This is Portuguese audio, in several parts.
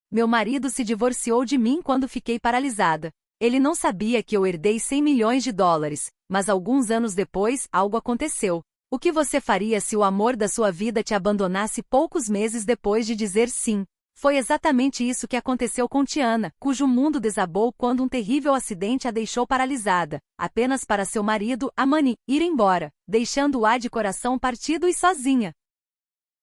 Meu marido se divorciou de mim quando fiquei paralisada. Ele não sabia que eu herdei 100 milhões de dólares, mas alguns anos depois, algo aconteceu. O que você faria se o amor da sua vida te abandonasse poucos meses depois de dizer sim? Foi exatamente isso que aconteceu com Tiana, cujo mundo desabou quando um terrível acidente a deixou paralisada, apenas para seu marido, Amani, ir embora, deixando-a de coração partido e sozinha.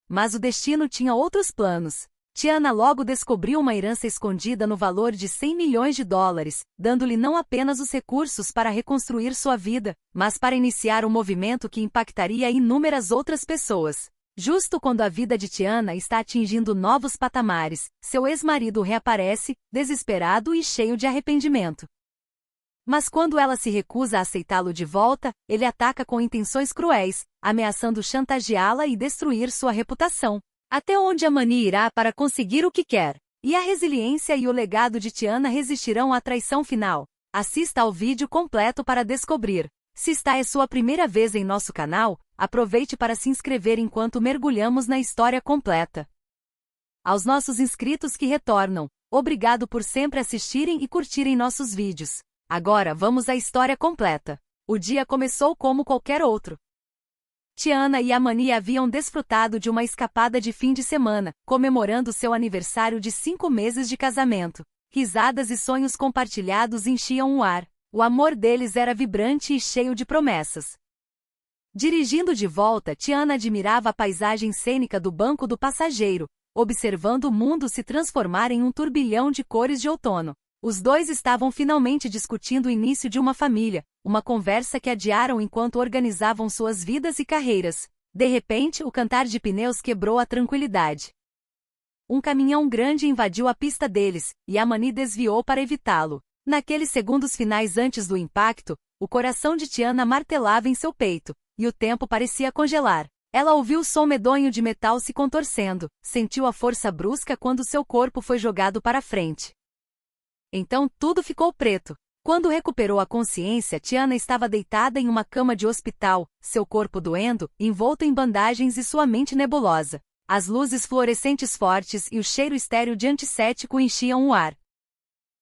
Mas o destino tinha outros planos. Tiana logo descobriu uma herança escondida no valor de 100 milhões de dólares, dando-lhe não apenas os recursos para reconstruir sua vida, mas para iniciar um movimento que impactaria inúmeras outras pessoas. Justo quando a vida de Tiana está atingindo novos patamares, seu ex-marido reaparece, desesperado e cheio de arrependimento. Mas quando ela se recusa a aceitá-lo de volta, ele ataca com intenções cruéis, ameaçando chantageá-la e destruir sua reputação. Até onde Amani irá para conseguir o que quer? E a resiliência e o legado de Tiana resistirão à traição final? Assista ao vídeo completo para descobrir. Se esta é sua primeira vez em nosso canal, aproveite para se inscrever enquanto mergulhamos na história completa. Aos nossos inscritos que retornam, obrigado por sempre assistirem e curtirem nossos vídeos. Agora vamos à história completa. O dia começou como qualquer outro. Tiana e Amani haviam desfrutado de uma escapada de fim de semana, comemorando seu aniversário de 5 meses de casamento. Risadas e sonhos compartilhados enchiam o ar. O amor deles era vibrante e cheio de promessas. Dirigindo de volta, Tiana admirava a paisagem cênica do banco do passageiro, observando o mundo se transformar em um turbilhão de cores de outono. Os dois estavam finalmente discutindo o início de uma família, uma conversa que adiaram enquanto organizavam suas vidas e carreiras. De repente, o cantar de pneus quebrou a tranquilidade. Um caminhão grande invadiu a pista deles, e Amani desviou para evitá-lo. Naqueles segundos finais antes do impacto, o coração de Tiana martelava em seu peito, e o tempo parecia congelar. Ela ouviu o som medonho de metal se contorcendo, sentiu a força brusca quando seu corpo foi jogado para frente. Então tudo ficou preto. Quando recuperou a consciência, Tiana estava deitada em uma cama de hospital, seu corpo doendo, envolto em bandagens e sua mente nebulosa. As luzes fluorescentes fortes e o cheiro estéril de antisséptico enchiam o ar.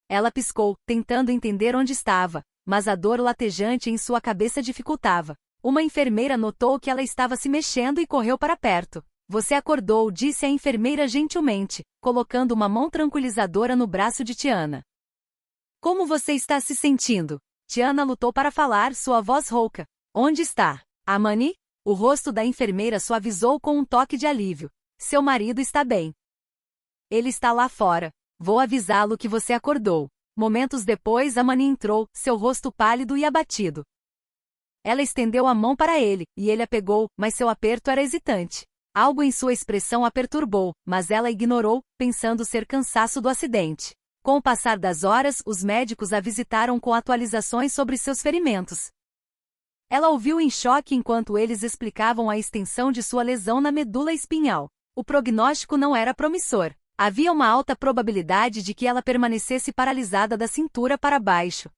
Ela piscou, tentando entender onde estava, mas a dor latejante em sua cabeça dificultava. Uma enfermeira notou que ela estava se mexendo e correu para perto. Você acordou, disse a enfermeira gentilmente, colocando uma mão tranquilizadora no braço de Tiana. Como você está se sentindo? Tiana lutou para falar, sua voz rouca. Onde está? Amani? O rosto da enfermeira suavizou com um toque de alívio. Seu marido está bem. Ele está lá fora. Vou avisá-lo que você acordou. Momentos depois, Amani entrou, seu rosto pálido e abatido. Ela estendeu a mão para ele, e ele a pegou, mas seu aperto era hesitante. Algo em sua expressão a perturbou, mas ela ignorou, pensando ser cansaço do acidente. Com o passar das horas, os médicos a visitaram com atualizações sobre seus ferimentos. Ela ouviu em choque enquanto eles explicavam a extensão de sua lesão na medula espinhal. O prognóstico não era promissor. Havia uma alta probabilidade de que ela permanecesse paralisada da cintura para baixo.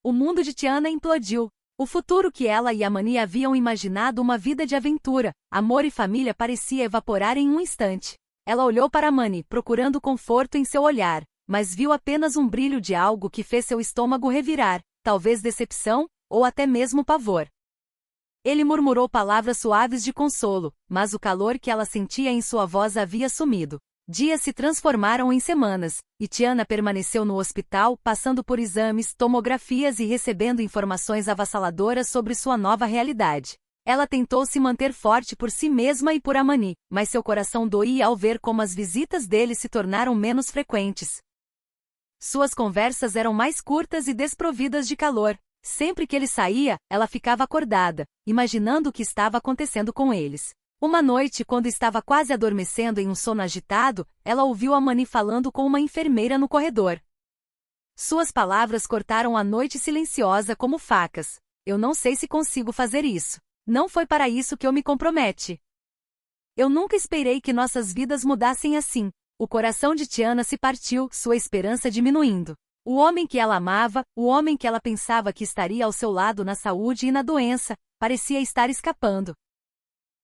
O mundo de Tiana implodiu. O futuro que ela e Amani haviam imaginado, uma vida de aventura, amor e família, parecia evaporar em um instante. Ela olhou para Amani, procurando conforto em seu olhar, mas viu apenas um brilho de algo que fez seu estômago revirar, talvez decepção, ou até mesmo pavor. Ele murmurou palavras suaves de consolo, mas o calor que ela sentia em sua voz havia sumido. Dias se transformaram em semanas, e Tiana permaneceu no hospital, passando por exames, tomografias e recebendo informações avassaladoras sobre sua nova realidade. Ela tentou se manter forte por si mesma e por Amani, mas seu coração doía ao ver como as visitas dele se tornaram menos frequentes. Suas conversas eram mais curtas e desprovidas de calor. Sempre que ele saía, ela ficava acordada, imaginando o que estava acontecendo com eles. Uma noite, quando estava quase adormecendo em um sono agitado, ela ouviu Amani falando com uma enfermeira no corredor. Suas palavras cortaram a noite silenciosa como facas. Eu não sei se consigo fazer isso. Não foi para isso que eu me comprometi. Eu nunca esperei que nossas vidas mudassem assim. O coração de Tiana se partiu, sua esperança diminuindo. O homem que ela amava, o homem que ela pensava que estaria ao seu lado na saúde e na doença, parecia estar escapando.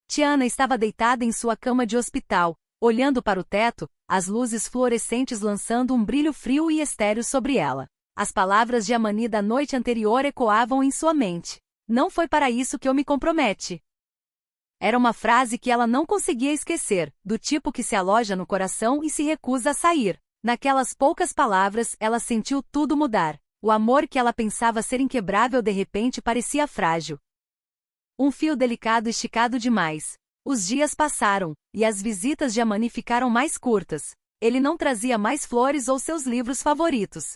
Tiana estava deitada em sua cama de hospital, olhando para o teto, as luzes fluorescentes lançando um brilho frio e estéril sobre ela. As palavras de Amani da noite anterior ecoavam em sua mente. Não foi para isso que eu me compromete. Era uma frase que ela não conseguia esquecer, do tipo que se aloja no coração e se recusa a sair. Naquelas poucas palavras, ela sentiu tudo mudar. O amor que ela pensava ser inquebrável de repente parecia frágil. Um fio delicado esticado demais. Os dias passaram, e as visitas de Amani ficaram mais curtas. Ele não trazia mais flores ou seus livros favoritos.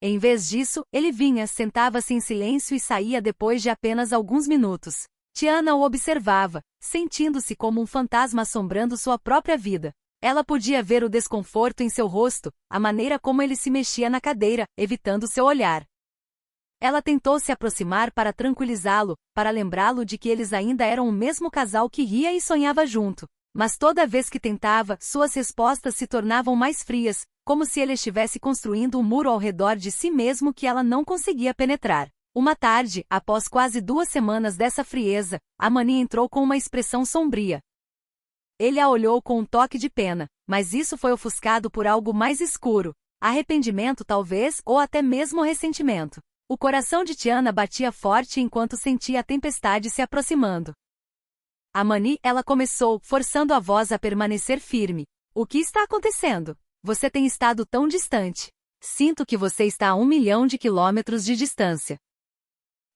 Em vez disso, ele vinha, sentava-se em silêncio e saía depois de apenas alguns minutos. Tiana o observava, sentindo-se como um fantasma assombrando sua própria vida. Ela podia ver o desconforto em seu rosto, a maneira como ele se mexia na cadeira, evitando seu olhar. Ela tentou se aproximar para tranquilizá-lo, para lembrá-lo de que eles ainda eram o mesmo casal que ria e sonhava junto. Mas toda vez que tentava, suas respostas se tornavam mais frias, como se ele estivesse construindo um muro ao redor de si mesmo que ela não conseguia penetrar. Uma tarde, após quase 2 semanas dessa frieza, Amani entrou com uma expressão sombria. Ele a olhou com um toque de pena, mas isso foi ofuscado por algo mais escuro. Arrependimento talvez, ou até mesmo ressentimento. O coração de Tiana batia forte enquanto sentia a tempestade se aproximando. Amani, ela começou, forçando a voz a permanecer firme. O que está acontecendo? Você tem estado tão distante. Sinto que você está a 1 milhão de quilômetros de distância.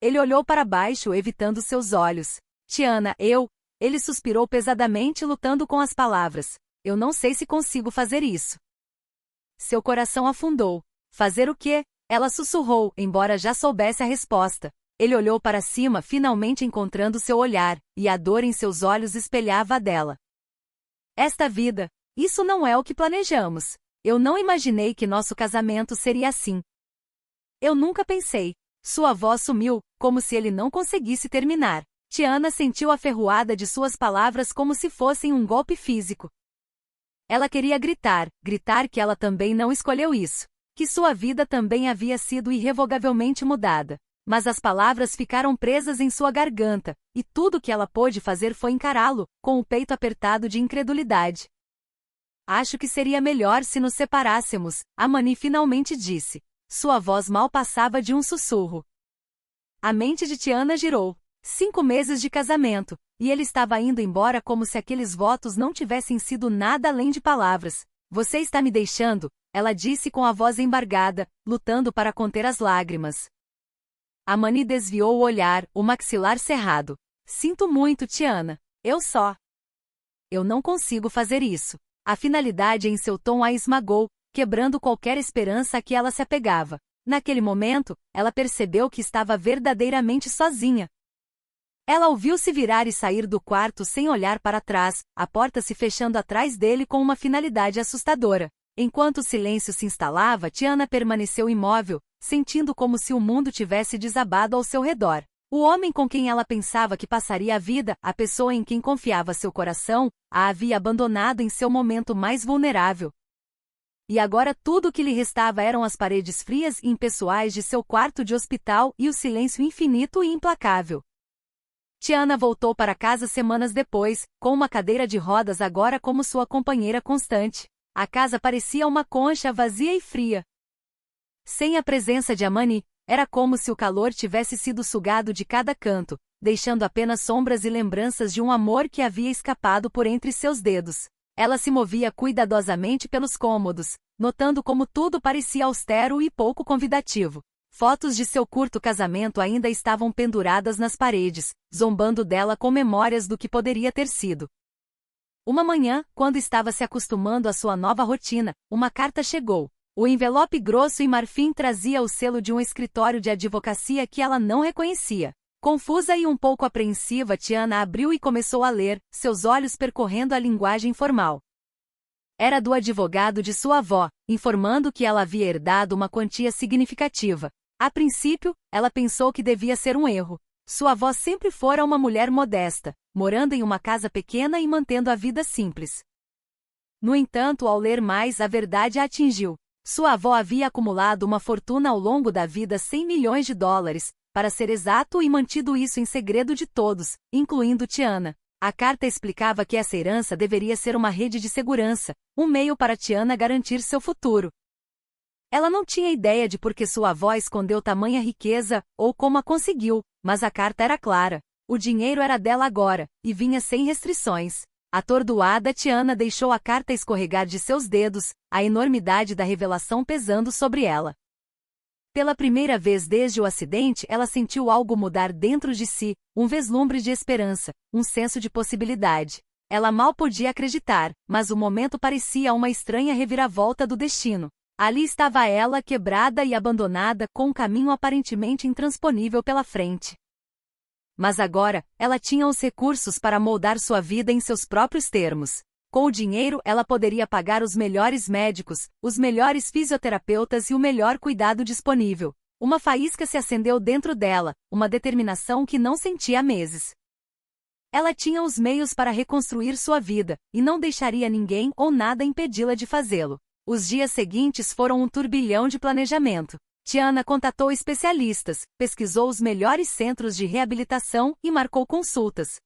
Ele olhou para baixo, evitando seus olhos. Tiana, Ele suspirou pesadamente, lutando com as palavras. Eu não sei se consigo fazer isso. Seu coração afundou. Fazer o quê? Ela sussurrou, embora já soubesse a resposta. Ele olhou para cima, finalmente encontrando seu olhar, e a dor em seus olhos espelhava a dela. Esta vida, isso não é o que planejamos. Eu não imaginei que nosso casamento seria assim. Eu nunca pensei. Sua voz sumiu, como se ele não conseguisse terminar. Tiana sentiu a ferroada de suas palavras como se fossem um golpe físico. Ela queria gritar que ela também não escolheu isso. Que sua vida também havia sido irrevogavelmente mudada. Mas as palavras ficaram presas em sua garganta, e tudo que ela pôde fazer foi encará-lo, com o peito apertado de incredulidade. Acho que seria melhor se nos separássemos, Amani finalmente disse. Sua voz mal passava de um sussurro. A mente de Tiana girou. 5 meses de casamento, e ele estava indo embora como se aqueles votos não tivessem sido nada além de palavras. Você está me deixando, ela disse com a voz embargada, lutando para conter as lágrimas. Amani desviou o olhar, o maxilar cerrado. Sinto muito, Tiana. Eu não consigo fazer isso. A finalidade em seu tom a esmagou, quebrando qualquer esperança a que ela se apegava. Naquele momento, ela percebeu que estava verdadeiramente sozinha. Ela ouviu-se virar e sair do quarto sem olhar para trás, a porta se fechando atrás dele com uma finalidade assustadora. Enquanto o silêncio se instalava, Tiana permaneceu imóvel, sentindo como se o mundo tivesse desabado ao seu redor. O homem com quem ela pensava que passaria a vida, a pessoa em quem confiava seu coração, a havia abandonado em seu momento mais vulnerável. E agora tudo o que lhe restava eram as paredes frias e impessoais de seu quarto de hospital e o silêncio infinito e implacável. Tiana voltou para casa semanas depois, com uma cadeira de rodas agora como sua companheira constante. A casa parecia uma concha vazia e fria. Sem a presença de Amani, era como se o calor tivesse sido sugado de cada canto, deixando apenas sombras e lembranças de um amor que havia escapado por entre seus dedos. Ela se movia cuidadosamente pelos cômodos, notando como tudo parecia austero e pouco convidativo. Fotos de seu curto casamento ainda estavam penduradas nas paredes, zombando dela com memórias do que poderia ter sido. Uma manhã, quando estava se acostumando à sua nova rotina, uma carta chegou. O envelope grosso e marfim trazia o selo de um escritório de advocacia que ela não reconhecia. Confusa e um pouco apreensiva, Tiana abriu e começou a ler, seus olhos percorrendo a linguagem formal. Era do advogado de sua avó, informando que ela havia herdado uma quantia significativa. A princípio, ela pensou que devia ser um erro. Sua avó sempre fora uma mulher modesta, morando em uma casa pequena e mantendo a vida simples. No entanto, ao ler mais, a verdade a atingiu. Sua avó havia acumulado uma fortuna ao longo da vida, 100 milhões de dólares, para ser exato, e mantido isso em segredo de todos, incluindo Tiana. A carta explicava que essa herança deveria ser uma rede de segurança, um meio para Tiana garantir seu futuro. Ela não tinha ideia de por que sua avó escondeu tamanha riqueza, ou como a conseguiu, mas a carta era clara. O dinheiro era dela agora, e vinha sem restrições. Atordoada, Tiana deixou a carta escorregar de seus dedos, a enormidade da revelação pesando sobre ela. Pela primeira vez desde o acidente, ela sentiu algo mudar dentro de si, um vislumbre de esperança, um senso de possibilidade. Ela mal podia acreditar, mas o momento parecia uma estranha reviravolta do destino. Ali estava ela, quebrada e abandonada, com um caminho aparentemente intransponível pela frente. Mas agora, ela tinha os recursos para moldar sua vida em seus próprios termos. Com o dinheiro, ela poderia pagar os melhores médicos, os melhores fisioterapeutas e o melhor cuidado disponível. Uma faísca se acendeu dentro dela, uma determinação que não sentia há meses. Ela tinha os meios para reconstruir sua vida, e não deixaria ninguém ou nada impedi-la de fazê-lo. Os dias seguintes foram um turbilhão de planejamento. Tiana contatou especialistas, pesquisou os melhores centros de reabilitação e marcou consultas.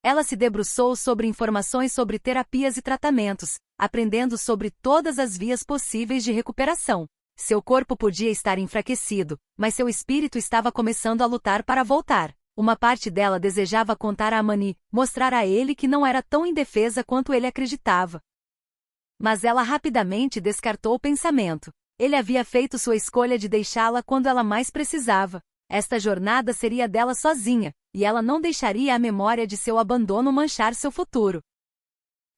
Ela se debruçou sobre informações sobre terapias e tratamentos, aprendendo sobre todas as vias possíveis de recuperação. Seu corpo podia estar enfraquecido, mas seu espírito estava começando a lutar para voltar. Uma parte dela desejava contar a Amani, mostrar a ele que não era tão indefesa quanto ele acreditava. Mas ela rapidamente descartou o pensamento. Ele havia feito sua escolha de deixá-la quando ela mais precisava. Esta jornada seria dela sozinha, e ela não deixaria a memória de seu abandono manchar seu futuro.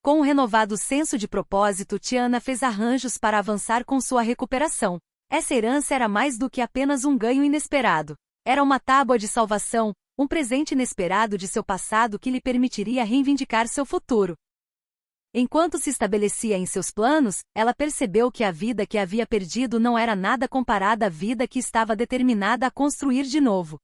Com um renovado senso de propósito, Tiana fez arranjos para avançar com sua recuperação. Essa herança era mais do que apenas um ganho inesperado. Era uma tábua de salvação, um presente inesperado de seu passado que lhe permitiria reivindicar seu futuro. Enquanto se estabelecia em seus planos, ela percebeu que a vida que havia perdido não era nada comparada à vida que estava determinada a construir de novo.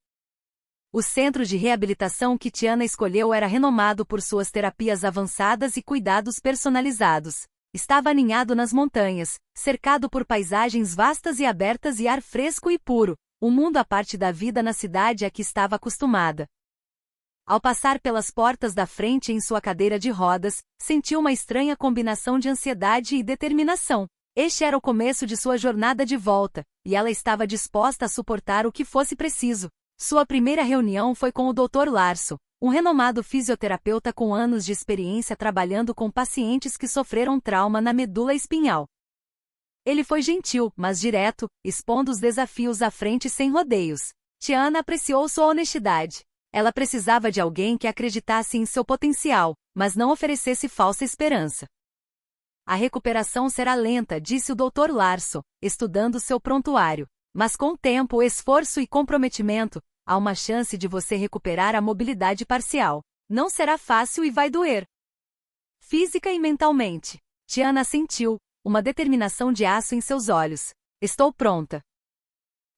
O centro de reabilitação que Tiana escolheu era renomado por suas terapias avançadas e cuidados personalizados. Estava aninhado nas montanhas, cercado por paisagens vastas e abertas e ar fresco e puro, um mundo à parte da vida na cidade a que estava acostumada. Ao passar pelas portas da frente em sua cadeira de rodas, sentiu uma estranha combinação de ansiedade e determinação. Este era o começo de sua jornada de volta, e ela estava disposta a suportar o que fosse preciso. Sua primeira reunião foi com o Dr. Larso, um renomado fisioterapeuta com anos de experiência trabalhando com pacientes que sofreram trauma na medula espinhal. Ele foi gentil, mas direto, expondo os desafios à frente sem rodeios. Tiana apreciou sua honestidade. Ela precisava de alguém que acreditasse em seu potencial, mas não oferecesse falsa esperança. A recuperação será lenta, disse o Dr. Larso, estudando seu prontuário. Mas com tempo, esforço e comprometimento, há uma chance de você recuperar a mobilidade parcial. Não será fácil e vai doer. Física e mentalmente. Tiana sentiu uma determinação de aço em seus olhos. Estou pronta.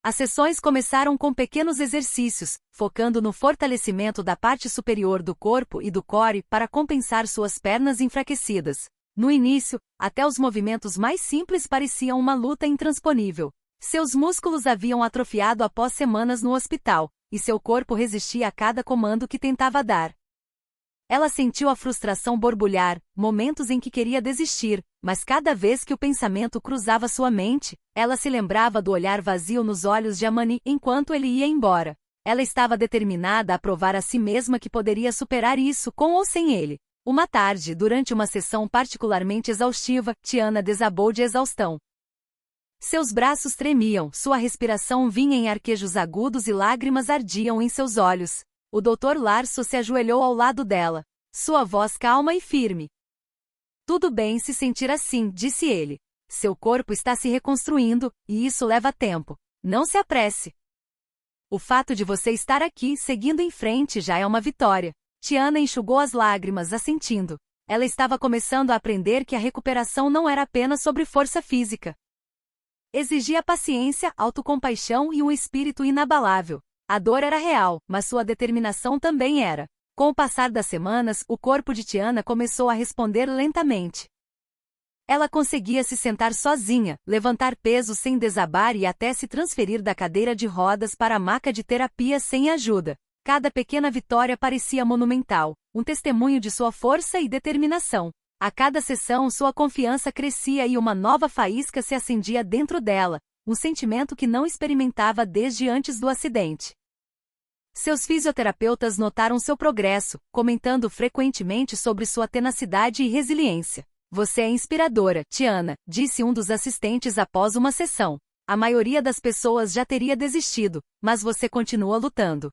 As sessões começaram com pequenos exercícios, focando no fortalecimento da parte superior do corpo e do core para compensar suas pernas enfraquecidas. No início, até os movimentos mais simples pareciam uma luta intransponível. Seus músculos haviam atrofiado após semanas no hospital, e seu corpo resistia a cada comando que tentava dar. Ela sentiu a frustração borbulhar, momentos em que queria desistir, mas cada vez que o pensamento cruzava sua mente, ela se lembrava do olhar vazio nos olhos de Amani enquanto ele ia embora. Ela estava determinada a provar a si mesma que poderia superar isso com ou sem ele. Uma tarde, durante uma sessão particularmente exaustiva, Tiana desabou de exaustão. Seus braços tremiam, sua respiração vinha em arquejos agudos e lágrimas ardiam em seus olhos. O Dr. Larso se ajoelhou ao lado dela. Sua voz calma e firme. Tudo bem se sentir assim, disse ele. Seu corpo está se reconstruindo, e isso leva tempo. Não se apresse. O fato de você estar aqui, seguindo em frente, já é uma vitória. Tiana enxugou as lágrimas, assentindo. Ela estava começando a aprender que a recuperação não era apenas sobre força física. Exigia paciência, autocompaixão e um espírito inabalável. A dor era real, mas sua determinação também era. Com o passar das semanas, o corpo de Tiana começou a responder lentamente. Ela conseguia se sentar sozinha, levantar peso sem desabar e até se transferir da cadeira de rodas para a maca de terapia sem ajuda. Cada pequena vitória parecia monumental, um testemunho de sua força e determinação. A cada sessão sua confiança crescia e uma nova faísca se acendia dentro dela, um sentimento que não experimentava desde antes do acidente. Seus fisioterapeutas notaram seu progresso, comentando frequentemente sobre sua tenacidade e resiliência. Você é inspiradora, Tiana, disse um dos assistentes após uma sessão. A maioria das pessoas já teria desistido, mas você continua lutando.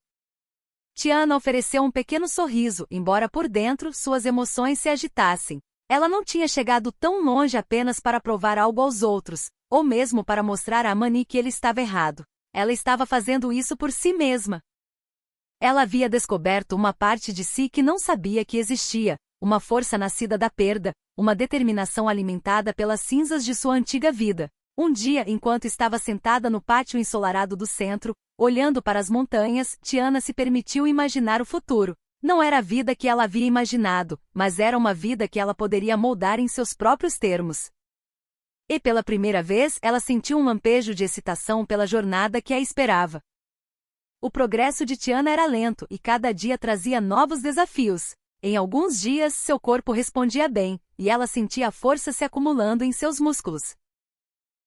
Tiana ofereceu um pequeno sorriso, embora por dentro suas emoções se agitassem. Ela não tinha chegado tão longe apenas para provar algo aos outros, ou mesmo para mostrar a Amani que ele estava errado. Ela estava fazendo isso por si mesma. Ela havia descoberto uma parte de si que não sabia que existia, uma força nascida da perda, uma determinação alimentada pelas cinzas de sua antiga vida. Um dia, enquanto estava sentada no pátio ensolarado do centro, olhando para as montanhas, Tiana se permitiu imaginar o futuro. Não era a vida que ela havia imaginado, mas era uma vida que ela poderia moldar em seus próprios termos. E pela primeira vez, ela sentiu um lampejo de excitação pela jornada que a esperava. O progresso de Tiana era lento e cada dia trazia novos desafios. Em alguns dias, seu corpo respondia bem, e ela sentia a força se acumulando em seus músculos.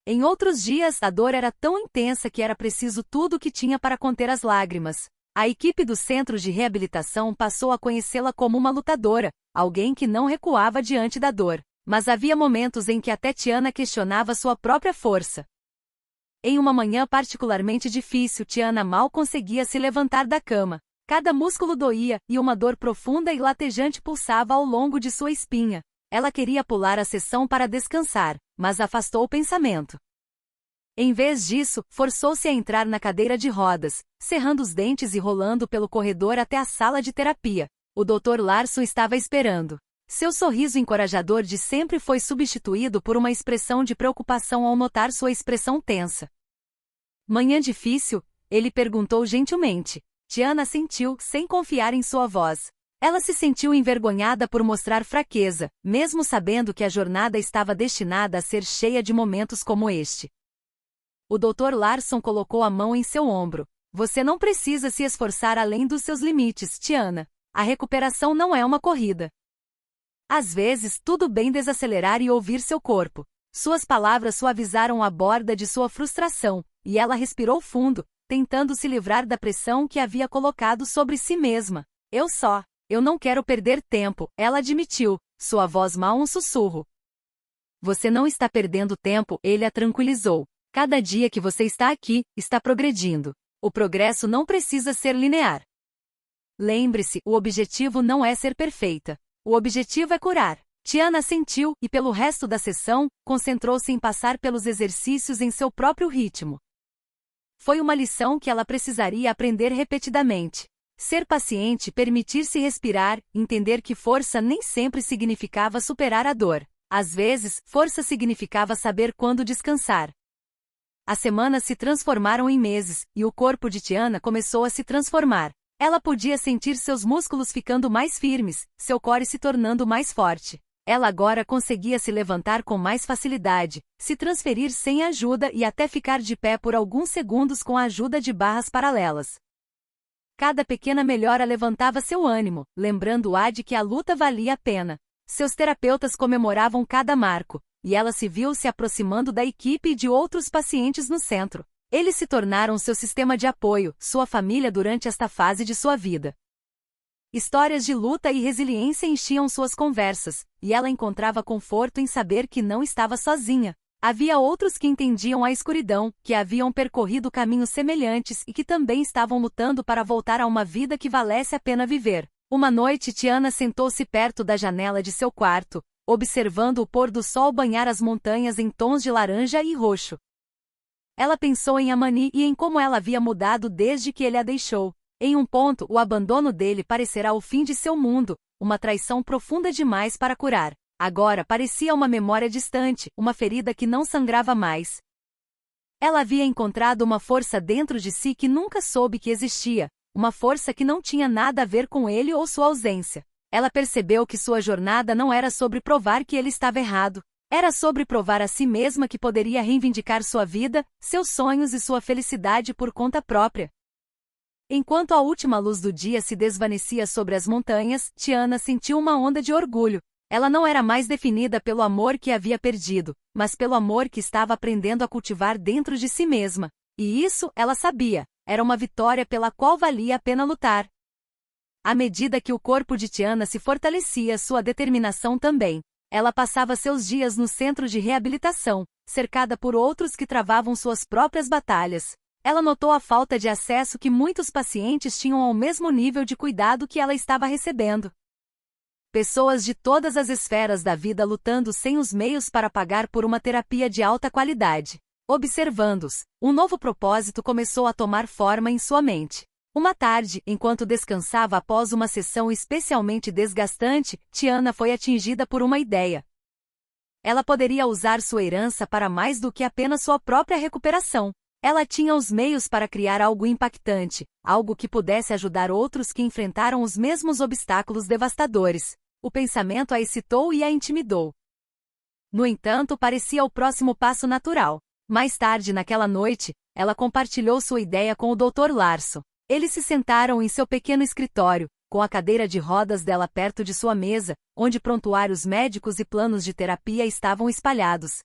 Em outros dias, a dor era tão intensa que era preciso tudo o que tinha para conter as lágrimas. A equipe do centro de reabilitação passou a conhecê-la como uma lutadora, alguém que não recuava diante da dor. Mas havia momentos em que até Tiana questionava sua própria força. Em uma manhã particularmente difícil, Tiana mal conseguia se levantar da cama. Cada músculo doía, e uma dor profunda e latejante pulsava ao longo de sua espinha. Ela queria pular a sessão para descansar, mas afastou o pensamento. Em vez disso, forçou-se a entrar na cadeira de rodas, cerrando os dentes e rolando pelo corredor até a sala de terapia. O Dr. Larson estava esperando. Seu sorriso encorajador de sempre foi substituído por uma expressão de preocupação ao notar sua expressão tensa. Manhã difícil? Ele perguntou gentilmente. Tiana assentiu, sem confiar em sua voz. Ela se sentiu envergonhada por mostrar fraqueza, mesmo sabendo que a jornada estava destinada a ser cheia de momentos como este. O Dr. Larson colocou a mão em seu ombro. Você não precisa se esforçar além dos seus limites, Tiana. A recuperação não é uma corrida. Às vezes, tudo bem desacelerar e ouvir seu corpo. Suas palavras suavizaram a borda de sua frustração, e ela respirou fundo, tentando se livrar da pressão que havia colocado sobre si mesma. Eu não quero perder tempo, ela admitiu, sua voz mal um sussurro. Você não está perdendo tempo, ele a tranquilizou. Cada dia que você está aqui, está progredindo. O progresso não precisa ser linear. Lembre-se, o objetivo não é ser perfeita. O objetivo é curar. Tiana sentiu, e pelo resto da sessão, concentrou-se em passar pelos exercícios em seu próprio ritmo. Foi uma lição que ela precisaria aprender repetidamente. Ser paciente, permitir-se respirar, entender que força nem sempre significava superar a dor. Às vezes, força significava saber quando descansar. As semanas se transformaram em meses, e o corpo de Tiana começou a se transformar. Ela podia sentir seus músculos ficando mais firmes, seu core se tornando mais forte. Ela agora conseguia se levantar com mais facilidade, se transferir sem ajuda e até ficar de pé por alguns segundos com a ajuda de barras paralelas. Cada pequena melhora levantava seu ânimo, lembrando-a de que a luta valia a pena. Seus terapeutas comemoravam cada marco, e ela se viu se aproximando da equipe e de outros pacientes no centro. Eles se tornaram seu sistema de apoio, sua família durante esta fase de sua vida. Histórias de luta e resiliência enchiam suas conversas, e ela encontrava conforto em saber que não estava sozinha. Havia outros que entendiam a escuridão, que haviam percorrido caminhos semelhantes e que também estavam lutando para voltar a uma vida que valesse a pena viver. Uma noite, Tiana sentou-se perto da janela de seu quarto, observando o pôr do sol banhar as montanhas em tons de laranja e roxo. Ela pensou em Amani e em como ela havia mudado desde que ele a deixou. Em um ponto, o abandono dele parecerá o fim de seu mundo, uma traição profunda demais para curar. Agora parecia uma memória distante, uma ferida que não sangrava mais. Ela havia encontrado uma força dentro de si que nunca soube que existia, uma força que não tinha nada a ver com ele ou sua ausência. Ela percebeu que sua jornada não era sobre provar que ele estava errado. Era sobre provar a si mesma que poderia reivindicar sua vida, seus sonhos e sua felicidade por conta própria. Enquanto a última luz do dia se desvanecia sobre as montanhas, Tiana sentiu uma onda de orgulho. Ela não era mais definida pelo amor que havia perdido, mas pelo amor que estava aprendendo a cultivar dentro de si mesma. E isso, ela sabia, era uma vitória pela qual valia a pena lutar. À medida que o corpo de Tiana se fortalecia, sua determinação também. Ela passava seus dias no centro de reabilitação, cercada por outros que travavam suas próprias batalhas. Ela notou a falta de acesso que muitos pacientes tinham ao mesmo nível de cuidado que ela estava recebendo. Pessoas de todas as esferas da vida lutando sem os meios para pagar por uma terapia de alta qualidade. Observando-os, um novo propósito começou a tomar forma em sua mente. Uma tarde, enquanto descansava após uma sessão especialmente desgastante, Tiana foi atingida por uma ideia. Ela poderia usar sua herança para mais do que apenas sua própria recuperação. Ela tinha os meios para criar algo impactante, algo que pudesse ajudar outros que enfrentaram os mesmos obstáculos devastadores. O pensamento a excitou e a intimidou. No entanto, parecia o próximo passo natural. Mais tarde naquela noite, ela compartilhou sua ideia com o Dr. Larson. Eles se sentaram em seu pequeno escritório, com a cadeira de rodas dela perto de sua mesa, onde prontuários médicos e planos de terapia estavam espalhados.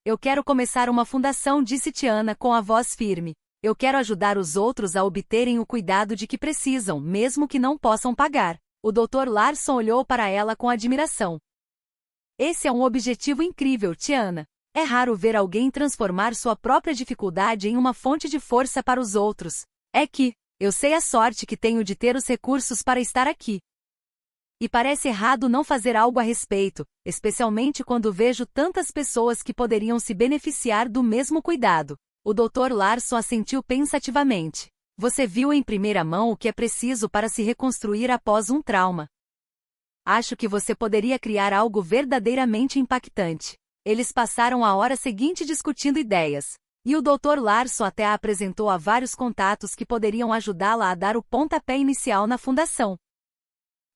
Eu quero começar uma fundação, disse Tiana com a voz firme. Eu quero ajudar os outros a obterem o cuidado de que precisam, mesmo que não possam pagar. O Dr. Larson olhou para ela com admiração. Esse é um objetivo incrível, Tiana. É raro ver alguém transformar sua própria dificuldade em uma fonte de força para os outros. É que, eu sei a sorte que tenho de ter os recursos para estar aqui. E parece errado não fazer algo a respeito, especialmente quando vejo tantas pessoas que poderiam se beneficiar do mesmo cuidado. O Dr. Larson assentiu pensativamente. Você viu em primeira mão o que é preciso para se reconstruir após um trauma. Acho que você poderia criar algo verdadeiramente impactante. Eles passaram a hora seguinte discutindo ideias. E o Dr. Larson até a apresentou a vários contatos que poderiam ajudá-la a dar o pontapé inicial na fundação.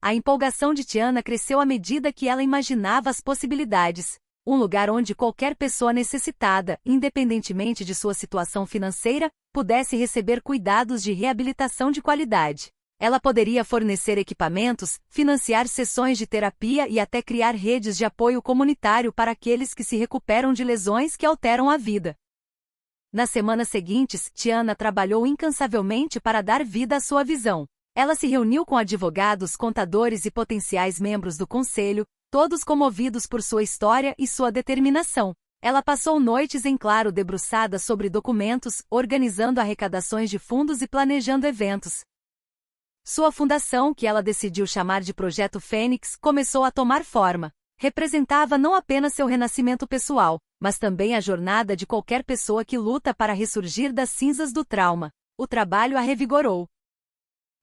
A empolgação de Tiana cresceu à medida que ela imaginava as possibilidades. Um lugar onde qualquer pessoa necessitada, independentemente de sua situação financeira, pudesse receber cuidados de reabilitação de qualidade. Ela poderia fornecer equipamentos, financiar sessões de terapia e até criar redes de apoio comunitário para aqueles que se recuperam de lesões que alteram a vida. Nas semanas seguintes, Tiana trabalhou incansavelmente para dar vida à sua visão. Ela se reuniu com advogados, contadores e potenciais membros do conselho, todos comovidos por sua história e sua determinação. Ela passou noites em claro debruçada sobre documentos, organizando arrecadações de fundos e planejando eventos. Sua fundação, que ela decidiu chamar de Projeto Fênix, começou a tomar forma. Representava não apenas seu renascimento pessoal, mas também a jornada de qualquer pessoa que luta para ressurgir das cinzas do trauma. O trabalho a revigorou.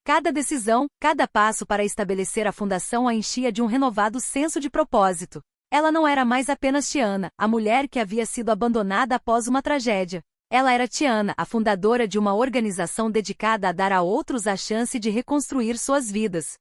Cada decisão, cada passo para estabelecer a fundação a enchia de um renovado senso de propósito. Ela não era mais apenas Tiana, a mulher que havia sido abandonada após uma tragédia. Ela era Tiana, a fundadora de uma organização dedicada a dar a outros a chance de reconstruir suas vidas.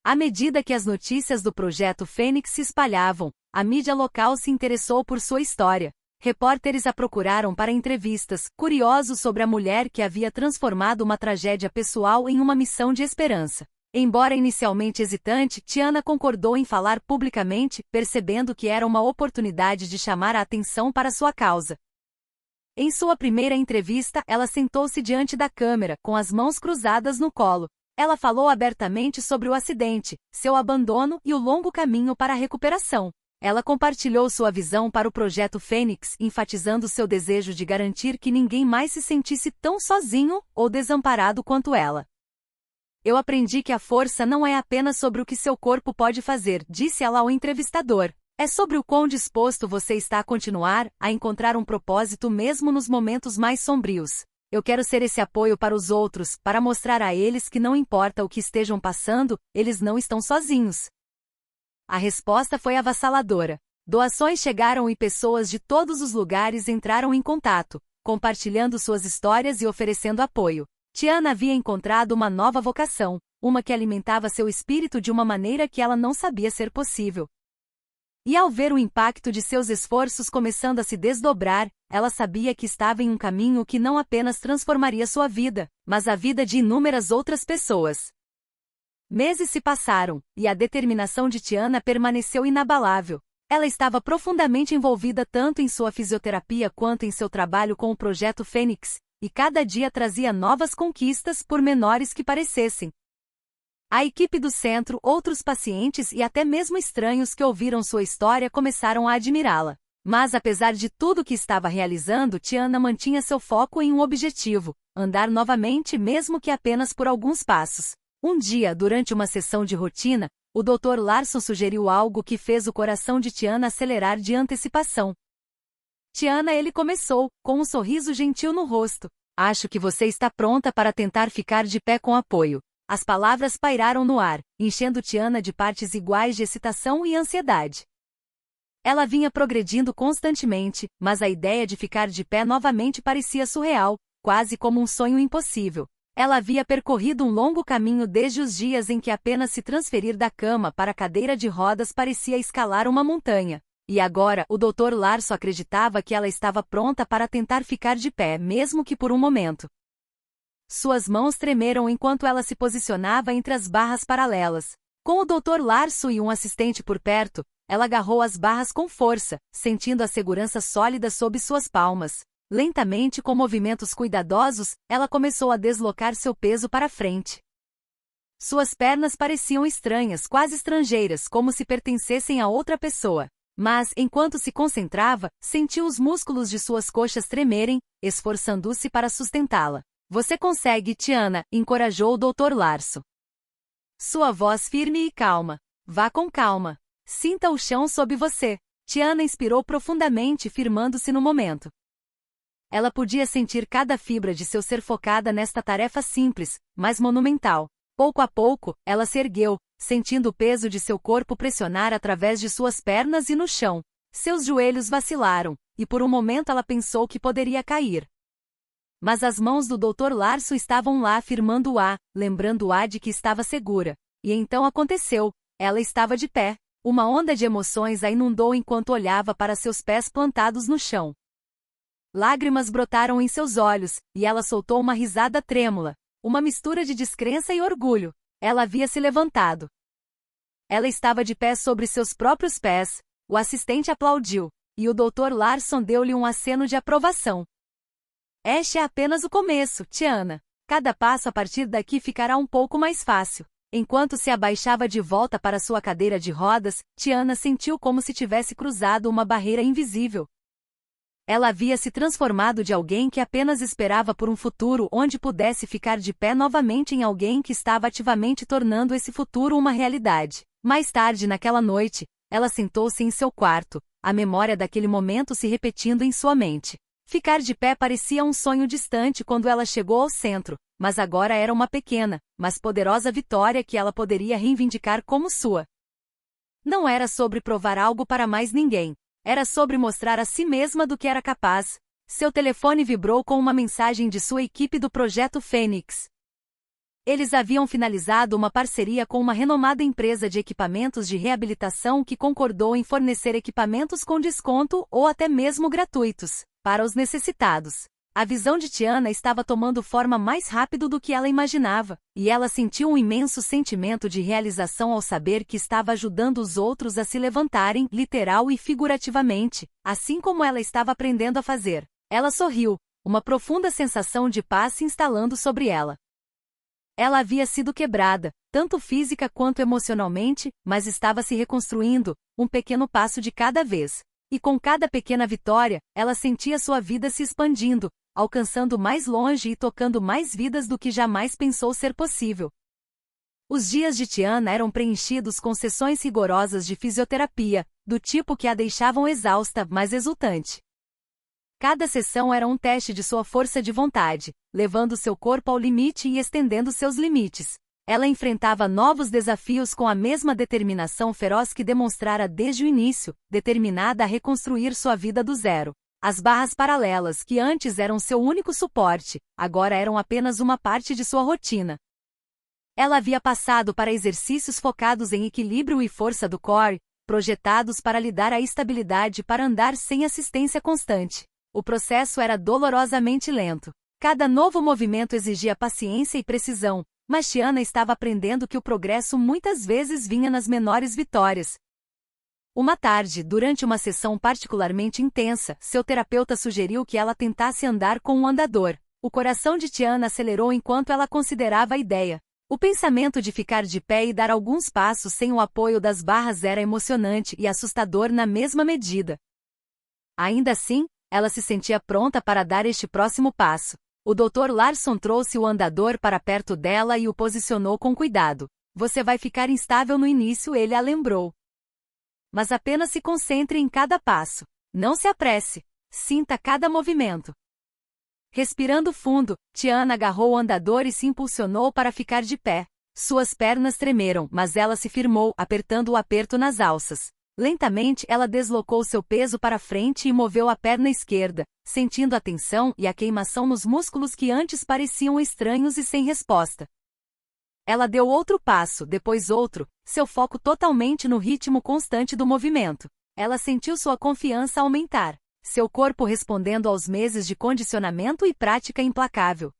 À medida que as notícias do Projeto Fênix se espalhavam, a mídia local se interessou por sua história. Repórteres a procuraram para entrevistas, curiosos sobre a mulher que havia transformado uma tragédia pessoal em uma missão de esperança. Embora inicialmente hesitante, Tiana concordou em falar publicamente, percebendo que era uma oportunidade de chamar a atenção para sua causa. Em sua primeira entrevista, ela sentou-se diante da câmera, com as mãos cruzadas no colo. Ela falou abertamente sobre o acidente, seu abandono e o longo caminho para a recuperação. Ela compartilhou sua visão para o Projeto Fênix, enfatizando seu desejo de garantir que ninguém mais se sentisse tão sozinho ou desamparado quanto ela. Eu aprendi que a força não é apenas sobre o que seu corpo pode fazer, disse ela ao entrevistador. É sobre o quão disposto você está a continuar, a encontrar um propósito mesmo nos momentos mais sombrios. Eu quero ser esse apoio para os outros, para mostrar a eles que não importa o que estejam passando, eles não estão sozinhos. A resposta foi avassaladora. Doações chegaram e pessoas de todos os lugares entraram em contato, compartilhando suas histórias e oferecendo apoio. Tiana havia encontrado uma nova vocação, uma que alimentava seu espírito de uma maneira que ela não sabia ser possível. E ao ver o impacto de seus esforços começando a se desdobrar, ela sabia que estava em um caminho que não apenas transformaria sua vida, mas a vida de inúmeras outras pessoas. Meses se passaram, e a determinação de Tiana permaneceu inabalável. Ela estava profundamente envolvida tanto em sua fisioterapia quanto em seu trabalho com o Projeto Fênix, e cada dia trazia novas conquistas, por menores que parecessem. A equipe do centro, outros pacientes e até mesmo estranhos que ouviram sua história começaram a admirá-la. Mas apesar de tudo que estava realizando, Tiana mantinha seu foco em um objetivo: andar novamente, mesmo que apenas por alguns passos. Um dia, durante uma sessão de rotina, o Dr. Larson sugeriu algo que fez o coração de Tiana acelerar de antecipação. Tiana, ele começou, com um sorriso gentil no rosto. Acho que você está pronta para tentar ficar de pé com apoio. As palavras pairaram no ar, enchendo Tiana de partes iguais de excitação e ansiedade. Ela vinha progredindo constantemente, mas a ideia de ficar de pé novamente parecia surreal, quase como um sonho impossível. Ela havia percorrido um longo caminho desde os dias em que apenas se transferir da cama para a cadeira de rodas parecia escalar uma montanha. E agora, o Dr. Larson acreditava que ela estava pronta para tentar ficar de pé, mesmo que por um momento. Suas mãos tremeram enquanto ela se posicionava entre as barras paralelas. Com o Dr. Larson e um assistente por perto, ela agarrou as barras com força, sentindo a segurança sólida sob suas palmas. Lentamente, com movimentos cuidadosos, ela começou a deslocar seu peso para frente. Suas pernas pareciam estranhas, quase estrangeiras, como se pertencessem a outra pessoa. Mas, enquanto se concentrava, sentiu os músculos de suas coxas tremerem, esforçando-se para sustentá-la. Você consegue, Tiana, encorajou o Dr. Larson. Sua voz firme e calma. Vá com calma. Sinta o chão sob você. Tiana inspirou profundamente, firmando-se no momento. Ela podia sentir cada fibra de seu ser focada nesta tarefa simples, mas monumental. Pouco a pouco, ela se ergueu, sentindo o peso de seu corpo pressionar através de suas pernas e no chão. Seus joelhos vacilaram, e por um momento ela pensou que poderia cair. Mas as mãos do Dr. Larson estavam lá firmando-a, lembrando-a de que estava segura. E então aconteceu. Ela estava de pé. Uma onda de emoções a inundou enquanto olhava para seus pés plantados no chão. Lágrimas brotaram em seus olhos, e ela soltou uma risada trêmula, uma mistura de descrença e orgulho. Ela havia se levantado. Ela estava de pé sobre seus próprios pés. O assistente aplaudiu, e o Dr. Larson deu-lhe um aceno de aprovação. Este é apenas o começo, Tiana. Cada passo a partir daqui ficará um pouco mais fácil. Enquanto se abaixava de volta para sua cadeira de rodas, Tiana sentiu como se tivesse cruzado uma barreira invisível. Ela havia se transformado de alguém que apenas esperava por um futuro onde pudesse ficar de pé novamente em alguém que estava ativamente tornando esse futuro uma realidade. Mais tarde naquela noite, ela sentou-se em seu quarto, a memória daquele momento se repetindo em sua mente. Ficar de pé parecia um sonho distante quando ela chegou ao centro, mas agora era uma pequena, mas poderosa vitória que ela poderia reivindicar como sua. Não era sobre provar algo para mais ninguém. Era sobre mostrar a si mesma do que era capaz. Seu telefone vibrou com uma mensagem de sua equipe do Projeto Fênix. Eles haviam finalizado uma parceria com uma renomada empresa de equipamentos de reabilitação que concordou em fornecer equipamentos com desconto ou até mesmo gratuitos para os necessitados. A visão de Tiana estava tomando forma mais rápido do que ela imaginava, e ela sentiu um imenso sentimento de realização ao saber que estava ajudando os outros a se levantarem, literal e figurativamente, assim como ela estava aprendendo a fazer. Ela sorriu, uma profunda sensação de paz se instalando sobre ela. Ela havia sido quebrada, tanto física quanto emocionalmente, mas estava se reconstruindo, um pequeno passo de cada vez. E com cada pequena vitória, ela sentia sua vida se expandindo, alcançando mais longe e tocando mais vidas do que jamais pensou ser possível. Os dias de Tiana eram preenchidos com sessões rigorosas de fisioterapia, do tipo que a deixavam exausta, mas exultante. Cada sessão era um teste de sua força de vontade, levando seu corpo ao limite e estendendo seus limites. Ela enfrentava novos desafios com a mesma determinação feroz que demonstrara desde o início, determinada a reconstruir sua vida do zero. As barras paralelas, que antes eram seu único suporte, agora eram apenas uma parte de sua rotina. Ela havia passado para exercícios focados em equilíbrio e força do core, projetados para lhe dar a estabilidade para andar sem assistência constante. O processo era dolorosamente lento. Cada novo movimento exigia paciência e precisão, mas Tiana estava aprendendo que o progresso muitas vezes vinha nas menores vitórias. Uma tarde, durante uma sessão particularmente intensa, seu terapeuta sugeriu que ela tentasse andar com um andador. O coração de Tiana acelerou enquanto ela considerava a ideia. O pensamento de ficar de pé e dar alguns passos sem o apoio das barras era emocionante e assustador na mesma medida. Ainda assim, ela se sentia pronta para dar este próximo passo. O Dr. Larson trouxe o andador para perto dela e o posicionou com cuidado. Você vai ficar instável no início, ele a lembrou. Mas apenas se concentre em cada passo. Não se apresse. Sinta cada movimento. Respirando fundo, Tiana agarrou o andador e se impulsionou para ficar de pé. Suas pernas tremeram, mas ela se firmou, apertando o aperto nas alças. Lentamente ela deslocou seu peso para frente e moveu a perna esquerda, sentindo a tensão e a queimação nos músculos que antes pareciam estranhos e sem resposta. Ela deu outro passo, depois outro, seu foco totalmente no ritmo constante do movimento. Ela sentiu sua confiança aumentar, seu corpo respondendo aos meses de condicionamento e prática implacável.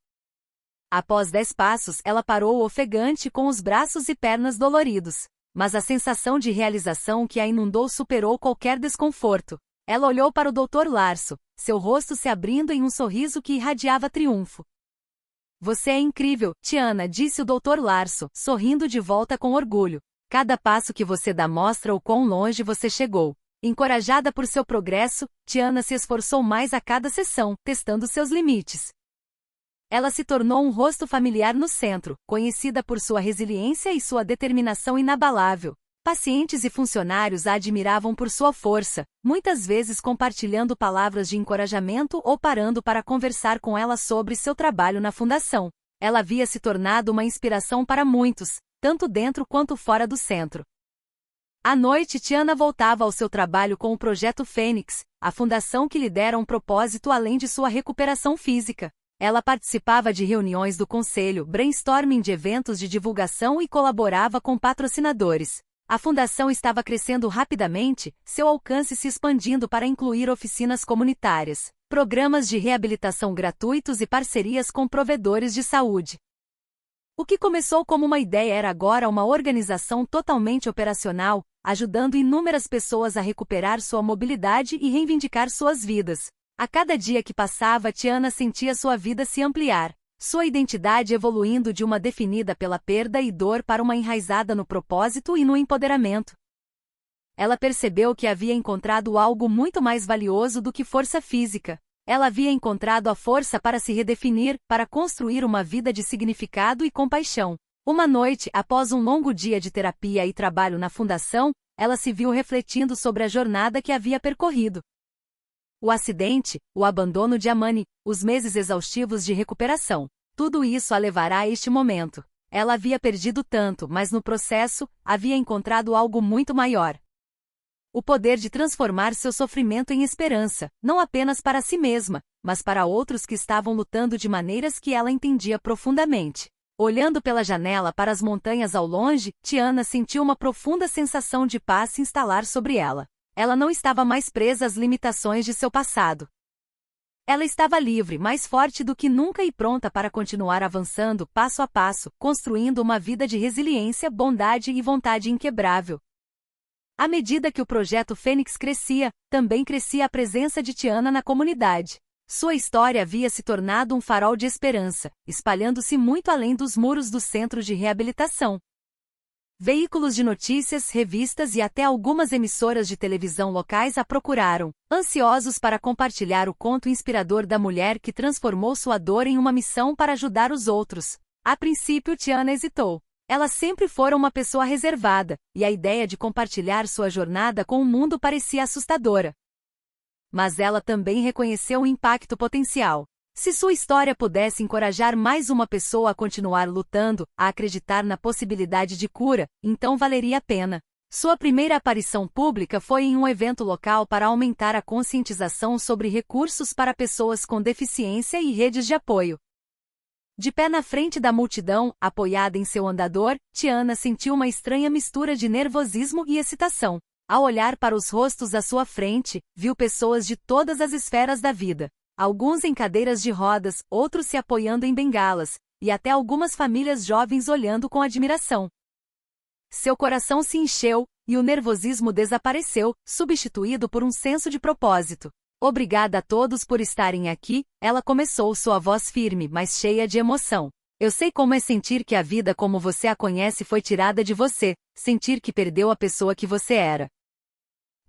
Após 10 passos, ela parou ofegante com os braços e pernas doloridos. Mas a sensação de realização que a inundou superou qualquer desconforto. Ela olhou para o Dr. Larson, seu rosto se abrindo em um sorriso que irradiava triunfo. Você é incrível, Tiana, disse o Dr. Larson, sorrindo de volta com orgulho. Cada passo que você dá mostra o quão longe você chegou. Encorajada por seu progresso, Tiana se esforçou mais a cada sessão, testando seus limites. Ela se tornou um rosto familiar no centro, conhecida por sua resiliência e sua determinação inabalável. Pacientes e funcionários a admiravam por sua força, muitas vezes compartilhando palavras de encorajamento ou parando para conversar com ela sobre seu trabalho na fundação. Ela havia se tornado uma inspiração para muitos, tanto dentro quanto fora do centro. À noite, Tiana voltava ao seu trabalho com o Projeto Fênix, a fundação que lhe dera um propósito além de sua recuperação física. Ela participava de reuniões do conselho, brainstorming de eventos de divulgação e colaborava com patrocinadores. A fundação estava crescendo rapidamente, seu alcance se expandindo para incluir oficinas comunitárias, programas de reabilitação gratuitos e parcerias com provedores de saúde. O que começou como uma ideia era agora uma organização totalmente operacional, ajudando inúmeras pessoas a recuperar sua mobilidade e reivindicar suas vidas. A cada dia que passava, Tiana sentia sua vida se ampliar, sua identidade evoluindo de uma definida pela perda e dor para uma enraizada no propósito e no empoderamento. Ela percebeu que havia encontrado algo muito mais valioso do que força física. Ela havia encontrado a força para se redefinir, para construir uma vida de significado e compaixão. Uma noite, após um longo dia de terapia e trabalho na fundação, ela se viu refletindo sobre a jornada que havia percorrido. O acidente, o abandono de Amani, os meses exaustivos de recuperação. Tudo isso a levará a este momento. Ela havia perdido tanto, mas no processo, havia encontrado algo muito maior. O poder de transformar seu sofrimento em esperança, não apenas para si mesma, mas para outros que estavam lutando de maneiras que ela entendia profundamente. Olhando pela janela para as montanhas ao longe, Tiana sentiu uma profunda sensação de paz se instalar sobre ela. Ela não estava mais presa às limitações de seu passado. Ela estava livre, mais forte do que nunca e pronta para continuar avançando passo a passo, construindo uma vida de resiliência, bondade e vontade inquebrável. À medida que o Projeto Fênix crescia, também crescia a presença de Tiana na comunidade. Sua história havia se tornado um farol de esperança, espalhando-se muito além dos muros do centro de reabilitação. Veículos de notícias, revistas e até algumas emissoras de televisão locais a procuraram, ansiosos para compartilhar o conto inspirador da mulher que transformou sua dor em uma missão para ajudar os outros. A princípio, Tiana hesitou. Ela sempre fora uma pessoa reservada, e a ideia de compartilhar sua jornada com o mundo parecia assustadora. Mas ela também reconheceu o impacto potencial. Se sua história pudesse encorajar mais uma pessoa a continuar lutando, a acreditar na possibilidade de cura, então valeria a pena. Sua primeira aparição pública foi em um evento local para aumentar a conscientização sobre recursos para pessoas com deficiência e redes de apoio. De pé na frente da multidão, apoiada em seu andador, Tiana sentiu uma estranha mistura de nervosismo e excitação. Ao olhar para os rostos à sua frente, viu pessoas de todas as esferas da vida. Alguns em cadeiras de rodas, outros se apoiando em bengalas, e até algumas famílias jovens olhando com admiração. Seu coração se encheu, e o nervosismo desapareceu, substituído por um senso de propósito. Obrigada a todos por estarem aqui, ela começou, sua voz firme, mas cheia de emoção. Eu sei como é sentir que a vida como você a conhece foi tirada de você, sentir que perdeu a pessoa que você era.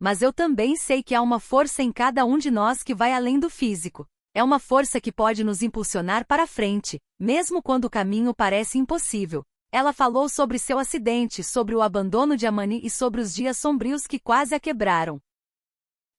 Mas eu também sei que há uma força em cada um de nós que vai além do físico. É uma força que pode nos impulsionar para frente, mesmo quando o caminho parece impossível. Ela falou sobre seu acidente, sobre o abandono de Amani e sobre os dias sombrios que quase a quebraram.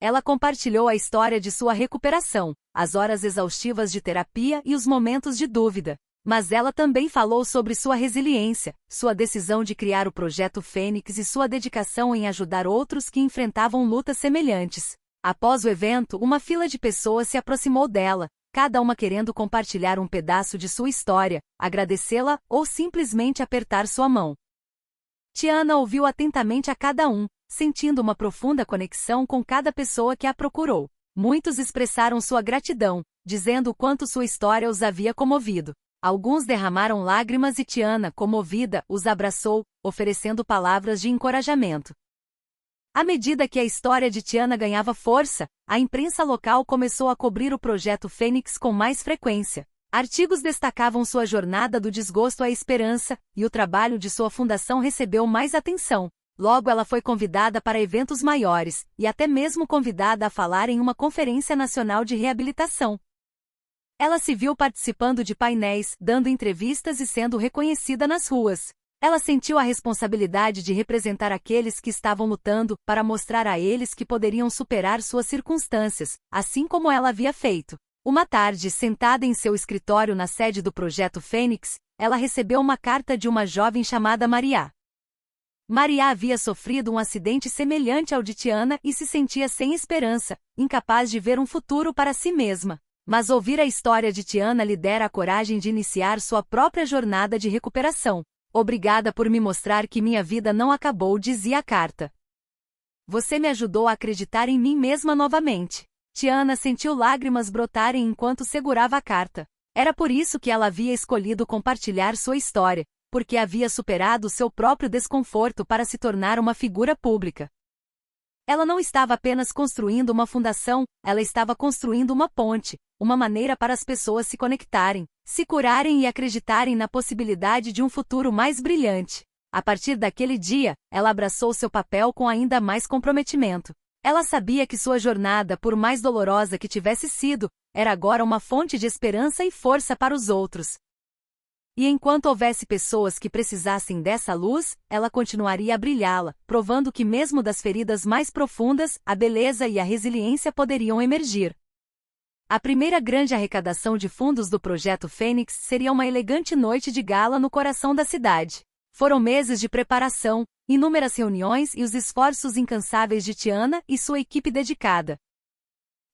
Ela compartilhou a história de sua recuperação, as horas exaustivas de terapia e os momentos de dúvida. Mas ela também falou sobre sua resiliência, sua decisão de criar o Projeto Fênix e sua dedicação em ajudar outros que enfrentavam lutas semelhantes. Após o evento, uma fila de pessoas se aproximou dela, cada uma querendo compartilhar um pedaço de sua história, agradecê-la ou simplesmente apertar sua mão. Tiana ouviu atentamente a cada um, sentindo uma profunda conexão com cada pessoa que a procurou. Muitos expressaram sua gratidão, dizendo o quanto sua história os havia comovido. Alguns derramaram lágrimas e Tiana, comovida, os abraçou, oferecendo palavras de encorajamento. À medida que a história de Tiana ganhava força, a imprensa local começou a cobrir o Projeto Fênix com mais frequência. Artigos destacavam sua jornada do desgosto à esperança, e o trabalho de sua fundação recebeu mais atenção. Logo ela foi convidada para eventos maiores, e até mesmo convidada a falar em uma conferência nacional de reabilitação. Ela se viu participando de painéis, dando entrevistas e sendo reconhecida nas ruas. Ela sentiu a responsabilidade de representar aqueles que estavam lutando, para mostrar a eles que poderiam superar suas circunstâncias, assim como ela havia feito. Uma tarde, sentada em seu escritório na sede do Projeto Fênix, ela recebeu uma carta de uma jovem chamada Maria. Maria havia sofrido um acidente semelhante ao de Tiana e se sentia sem esperança, incapaz de ver um futuro para si mesma. Mas ouvir a história de Tiana lhe dera a coragem de iniciar sua própria jornada de recuperação. Obrigada por me mostrar que minha vida não acabou, dizia a carta. Você me ajudou a acreditar em mim mesma novamente. Tiana sentiu lágrimas brotarem enquanto segurava a carta. Era por isso que ela havia escolhido compartilhar sua história, porque havia superado seu próprio desconforto para se tornar uma figura pública. Ela não estava apenas construindo uma fundação, ela estava construindo uma ponte, uma maneira para as pessoas se conectarem, se curarem e acreditarem na possibilidade de um futuro mais brilhante. A partir daquele dia, ela abraçou seu papel com ainda mais comprometimento. Ela sabia que sua jornada, por mais dolorosa que tivesse sido, era agora uma fonte de esperança e força para os outros. E enquanto houvesse pessoas que precisassem dessa luz, ela continuaria a brilhá-la, provando que mesmo das feridas mais profundas, a beleza e a resiliência poderiam emergir. A primeira grande arrecadação de fundos do Projeto Fênix seria uma elegante noite de gala no coração da cidade. Foram meses de preparação, inúmeras reuniões e os esforços incansáveis de Tiana e sua equipe dedicada.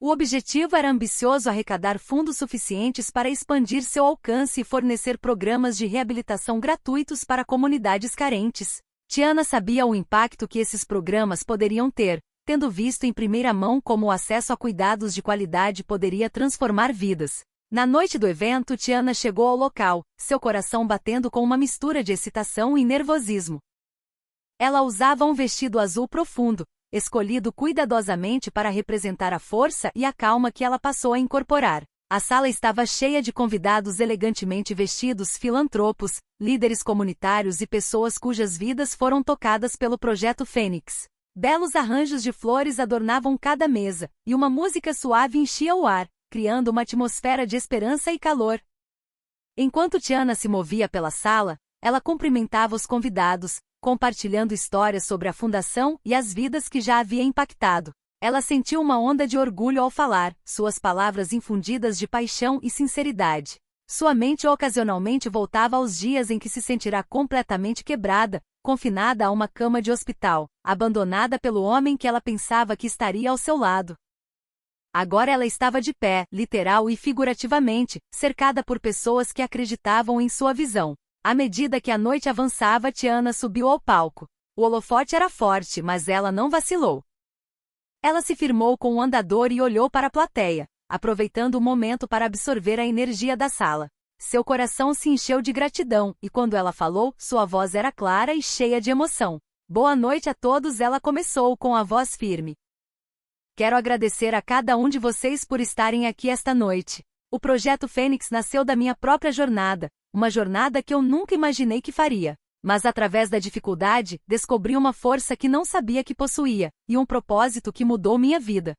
O objetivo era ambicioso: arrecadar fundos suficientes para expandir seu alcance e fornecer programas de reabilitação gratuitos para comunidades carentes. Tiana sabia o impacto que esses programas poderiam ter, tendo visto em primeira mão como o acesso a cuidados de qualidade poderia transformar vidas. Na noite do evento, Tiana chegou ao local, seu coração batendo com uma mistura de excitação e nervosismo. Ela usava um vestido azul profundo, escolhido cuidadosamente para representar a força e a calma que ela passou a incorporar. A sala estava cheia de convidados elegantemente vestidos, filantropos, líderes comunitários e pessoas cujas vidas foram tocadas pelo Projeto Fênix. Belos arranjos de flores adornavam cada mesa, e uma música suave enchia o ar, criando uma atmosfera de esperança e calor. Enquanto Tiana se movia pela sala, ela cumprimentava os convidados, compartilhando histórias sobre a fundação e as vidas que já havia impactado. Ela sentiu uma onda de orgulho ao falar, suas palavras infundidas de paixão e sinceridade. Sua mente ocasionalmente voltava aos dias em que se sentirá completamente quebrada, confinada a uma cama de hospital, abandonada pelo homem que ela pensava que estaria ao seu lado. Agora ela estava de pé, literal e figurativamente, cercada por pessoas que acreditavam em sua visão. À medida que a noite avançava, Tiana subiu ao palco. O holofote era forte, mas ela não vacilou. Ela se firmou com o andador e olhou para a plateia, aproveitando o momento para absorver a energia da sala. Seu coração se encheu de gratidão, e quando ela falou, sua voz era clara e cheia de emoção. Boa noite a todos, ela começou com a voz firme. Quero agradecer a cada um de vocês por estarem aqui esta noite. O Projeto Fênix nasceu da minha própria jornada, uma jornada que eu nunca imaginei que faria. Mas através da dificuldade, descobri uma força que não sabia que possuía, e um propósito que mudou minha vida.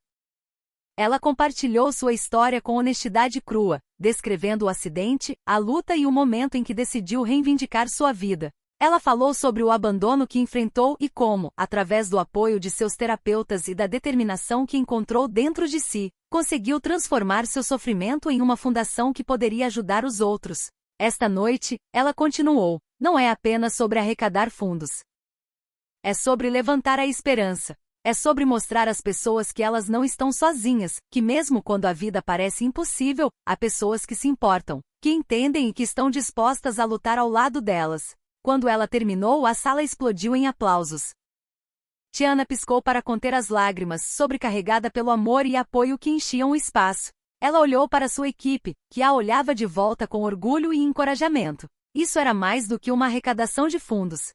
Ela compartilhou sua história com honestidade crua, descrevendo o acidente, a luta e o momento em que decidiu reivindicar sua vida. Ela falou sobre o abandono que enfrentou e como, através do apoio de seus terapeutas e da determinação que encontrou dentro de si, conseguiu transformar seu sofrimento em uma fundação que poderia ajudar os outros. Esta noite, ela continuou, não é apenas sobre arrecadar fundos. É sobre levantar a esperança. É sobre mostrar às pessoas que elas não estão sozinhas, que mesmo quando a vida parece impossível, há pessoas que se importam, que entendem e que estão dispostas a lutar ao lado delas. Quando ela terminou, a sala explodiu em aplausos. Tiana piscou para conter as lágrimas, sobrecarregada pelo amor e apoio que enchiam o espaço. Ela olhou para sua equipe, que a olhava de volta com orgulho e encorajamento. Isso era mais do que uma arrecadação de fundos.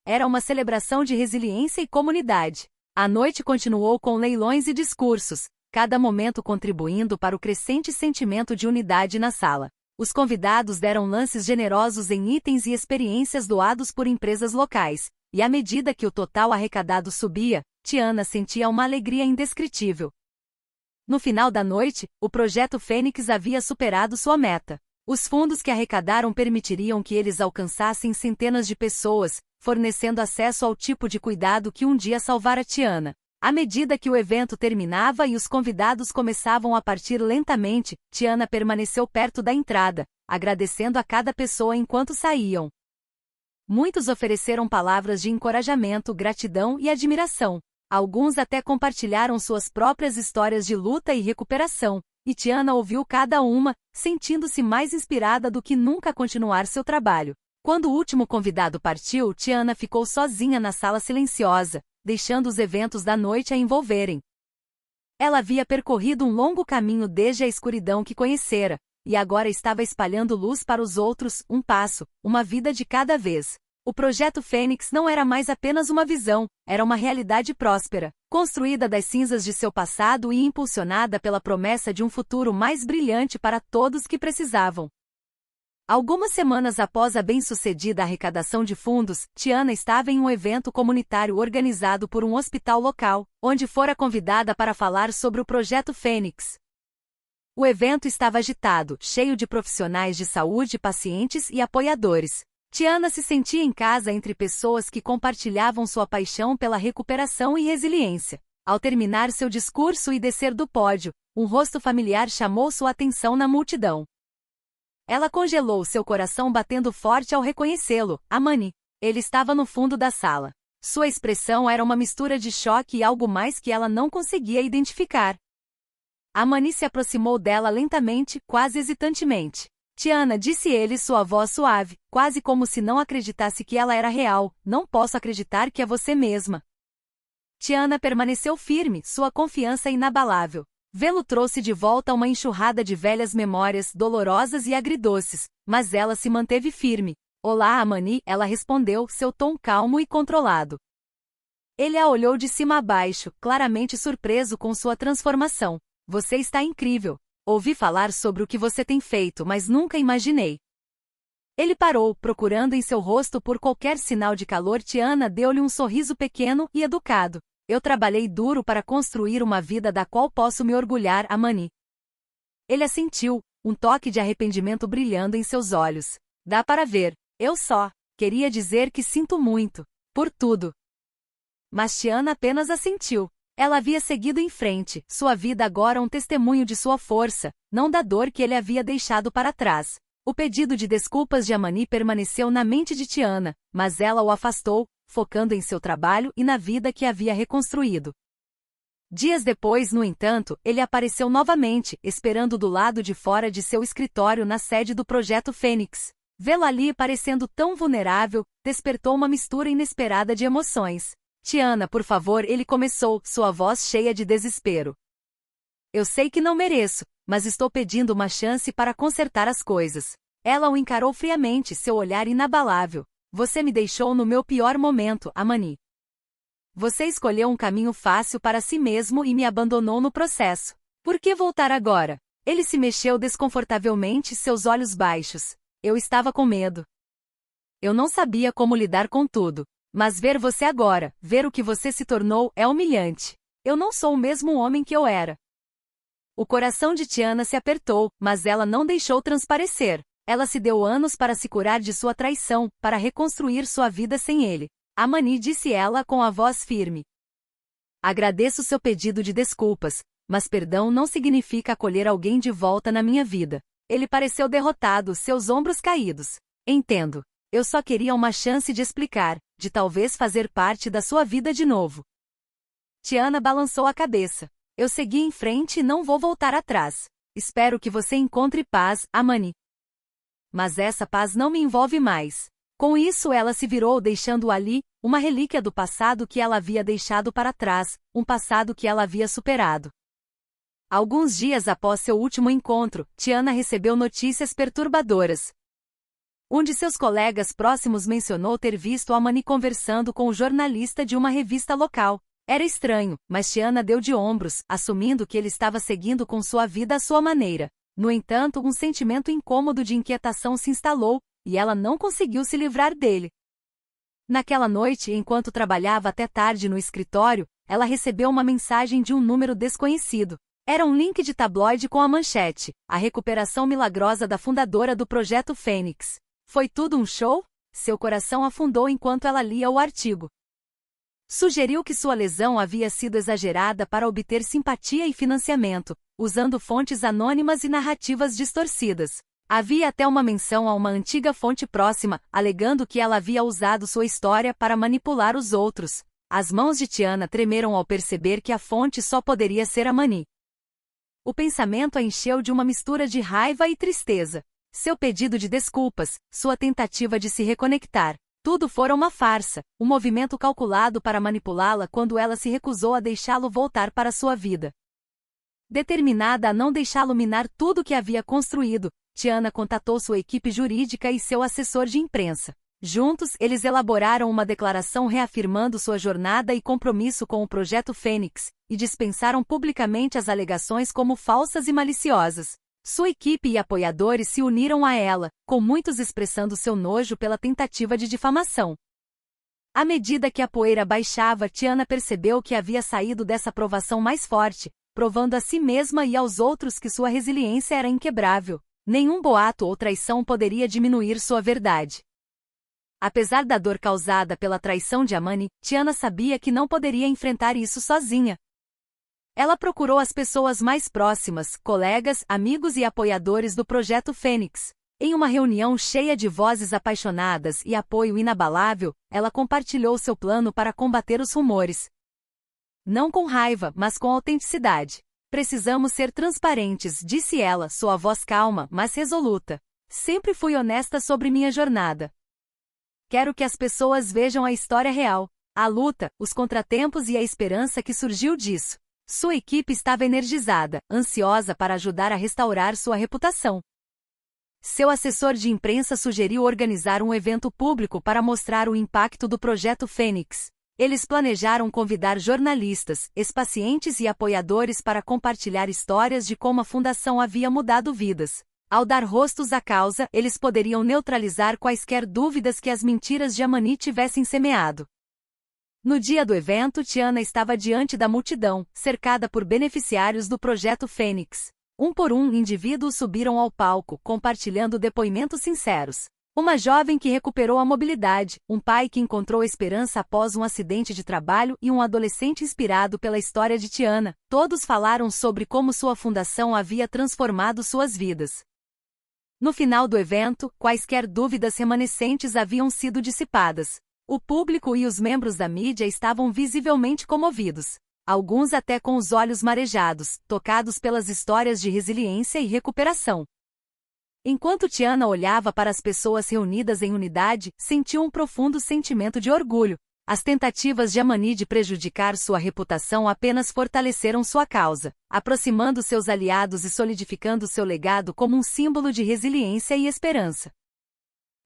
Era uma celebração de resiliência e comunidade. A noite continuou com leilões e discursos, cada momento contribuindo para o crescente sentimento de unidade na sala. Os convidados deram lances generosos em itens e experiências doados por empresas locais, e à medida que o total arrecadado subia, Tiana sentia uma alegria indescritível. No final da noite, o Projeto Fênix havia superado sua meta. Os fundos que arrecadaram permitiriam que eles alcançassem centenas de pessoas, fornecendo acesso ao tipo de cuidado que um dia salvara Tiana. À medida que o evento terminava e os convidados começavam a partir lentamente, Tiana permaneceu perto da entrada, agradecendo a cada pessoa enquanto saíam. Muitos ofereceram palavras de encorajamento, gratidão e admiração. Alguns até compartilharam suas próprias histórias de luta e recuperação, e Tiana ouviu cada uma, sentindo-se mais inspirada do que nunca a continuar seu trabalho. Quando o último convidado partiu, Tiana ficou sozinha na sala silenciosa, deixando os eventos da noite a envolverem. Ela havia percorrido um longo caminho desde a escuridão que conhecera, e agora estava espalhando luz para os outros, um passo, uma vida de cada vez. O Projeto Fênix não era mais apenas uma visão, era uma realidade próspera, construída das cinzas de seu passado e impulsionada pela promessa de um futuro mais brilhante para todos que precisavam. Algumas semanas após a bem-sucedida arrecadação de fundos, Tiana estava em um evento comunitário organizado por um hospital local, onde fora convidada para falar sobre o Projeto Fênix. O evento estava agitado, cheio de profissionais de saúde, pacientes e apoiadores. Tiana se sentia em casa entre pessoas que compartilhavam sua paixão pela recuperação e resiliência. Ao terminar seu discurso e descer do pódio, um rosto familiar chamou sua atenção na multidão. Ela congelou seu coração batendo forte ao reconhecê-lo, Amani. Ele estava no fundo da sala. Sua expressão era uma mistura de choque e algo mais que ela não conseguia identificar. Amani se aproximou dela lentamente, quase hesitantemente. Tiana, disse ele, sua voz suave, quase como se não acreditasse que ela era real. Não posso acreditar que é você mesma. Tiana permaneceu firme, sua confiança inabalável. Vê-lo trouxe de volta uma enxurrada de velhas memórias, dolorosas e agridoces, mas ela se manteve firme. Olá, Amani, ela respondeu, seu tom calmo e controlado. Ele a olhou de cima a baixo, claramente surpreso com sua transformação. Você está incrível. Ouvi falar sobre o que você tem feito, mas nunca imaginei. Ele parou, procurando em seu rosto por qualquer sinal de calor. Tiana deu-lhe um sorriso pequeno e educado. Eu trabalhei duro para construir uma vida da qual posso me orgulhar, Amani. Ele assentiu, um toque de arrependimento brilhando em seus olhos. Dá para ver. Eu só queria dizer que sinto muito. Por tudo. Mas Tiana apenas assentiu. Ela havia seguido em frente, sua vida agora um testemunho de sua força, não da dor que ele havia deixado para trás. O pedido de desculpas de Amani permaneceu na mente de Tiana, mas ela o afastou, focando em seu trabalho e na vida que havia reconstruído. Dias depois, no entanto, ele apareceu novamente, esperando do lado de fora de seu escritório na sede do Projeto Fênix. Vê-lo ali parecendo tão vulnerável, despertou uma mistura inesperada de emoções. Tiana, por favor, ele começou, sua voz cheia de desespero. Eu sei que não mereço, mas estou pedindo uma chance para consertar as coisas. Ela o encarou friamente, seu olhar inabalável. Você me deixou no meu pior momento, Amani. Você escolheu um caminho fácil para si mesmo e me abandonou no processo. Por que voltar agora? Ele se mexeu desconfortavelmente, seus olhos baixos. Eu estava com medo. Eu não sabia como lidar com tudo. Mas ver você agora, ver o que você se tornou, é humilhante. Eu não sou o mesmo homem que eu era. O coração de Tiana se apertou, mas ela não deixou transparecer. Ela se deu anos para se curar de sua traição, para reconstruir sua vida sem ele. Amani, disse ela com a voz firme. Agradeço seu pedido de desculpas, mas perdão não significa acolher alguém de volta na minha vida. Ele pareceu derrotado, seus ombros caídos. Entendo. Eu só queria uma chance de explicar, de talvez fazer parte da sua vida de novo. Tiana balançou a cabeça. Eu segui em frente e não vou voltar atrás. Espero que você encontre paz, Amani. Mas essa paz não me envolve mais. Com isso ela se virou deixando ali, uma relíquia do passado que ela havia deixado para trás, um passado que ela havia superado. Alguns dias após seu último encontro, Tiana recebeu notícias perturbadoras. Um de seus colegas próximos mencionou ter visto Amani conversando com o jornalista de uma revista local. Era estranho, mas Tiana deu de ombros, assumindo que ele estava seguindo com sua vida à sua maneira. No entanto, um sentimento incômodo de inquietação se instalou, e ela não conseguiu se livrar dele. Naquela noite, enquanto trabalhava até tarde no escritório, ela recebeu uma mensagem de um número desconhecido. Era um link de tabloide com a manchete: a recuperação milagrosa da fundadora do Projeto Fênix. Foi tudo um show? Seu coração afundou enquanto ela lia o artigo. Sugeriu que sua lesão havia sido exagerada para obter simpatia e financiamento, usando fontes anônimas e narrativas distorcidas. Havia até uma menção a uma antiga fonte próxima, alegando que ela havia usado sua história para manipular os outros. As mãos de Tiana tremeram ao perceber que a fonte só poderia ser Amani. O pensamento a encheu de uma mistura de raiva e tristeza. Seu pedido de desculpas, sua tentativa de se reconectar, tudo fora uma farsa, um movimento calculado para manipulá-la quando ela se recusou a deixá-lo voltar para sua vida. Determinada a não deixá-lo minar tudo que havia construído, Tiana contatou sua equipe jurídica e seu assessor de imprensa. Juntos, eles elaboraram uma declaração reafirmando sua jornada e compromisso com o Projeto Fênix, e dispensaram publicamente as alegações como falsas e maliciosas. Sua equipe e apoiadores se uniram a ela, com muitos expressando seu nojo pela tentativa de difamação. À medida que a poeira baixava, Tiana percebeu que havia saído dessa provação mais forte, provando a si mesma e aos outros que sua resiliência era inquebrável. Nenhum boato ou traição poderia diminuir sua verdade. Apesar da dor causada pela traição de Amani, Tiana sabia que não poderia enfrentar isso sozinha. Ela procurou as pessoas mais próximas, colegas, amigos e apoiadores do Projeto Fênix. Em uma reunião cheia de vozes apaixonadas e apoio inabalável, ela compartilhou seu plano para combater os rumores. Não com raiva, mas com autenticidade. Precisamos ser transparentes, disse ela, sua voz calma, mas resoluta. Sempre fui honesta sobre minha jornada. Quero que as pessoas vejam a história real, a luta, os contratempos e a esperança que surgiu disso. Sua equipe estava energizada, ansiosa para ajudar a restaurar sua reputação. Seu assessor de imprensa sugeriu organizar um evento público para mostrar o impacto do Projeto Fênix. Eles planejaram convidar jornalistas, ex-pacientes e apoiadores para compartilhar histórias de como a fundação havia mudado vidas. Ao dar rostos à causa, eles poderiam neutralizar quaisquer dúvidas que as mentiras de Amani tivessem semeado. No dia do evento, Tiana estava diante da multidão, cercada por beneficiários do Projeto Fênix. Um por um, indivíduos subiram ao palco, compartilhando depoimentos sinceros. Uma jovem que recuperou a mobilidade, um pai que encontrou esperança após um acidente de trabalho e um adolescente inspirado pela história de Tiana. Todos falaram sobre como sua fundação havia transformado suas vidas. No final do evento, quaisquer dúvidas remanescentes haviam sido dissipadas. O público e os membros da mídia estavam visivelmente comovidos. Alguns até com os olhos marejados, tocados pelas histórias de resiliência e recuperação. Enquanto Tiana olhava para as pessoas reunidas em unidade, sentiu um profundo sentimento de orgulho. As tentativas de Amani de prejudicar sua reputação apenas fortaleceram sua causa, aproximando seus aliados e solidificando seu legado como um símbolo de resiliência e esperança.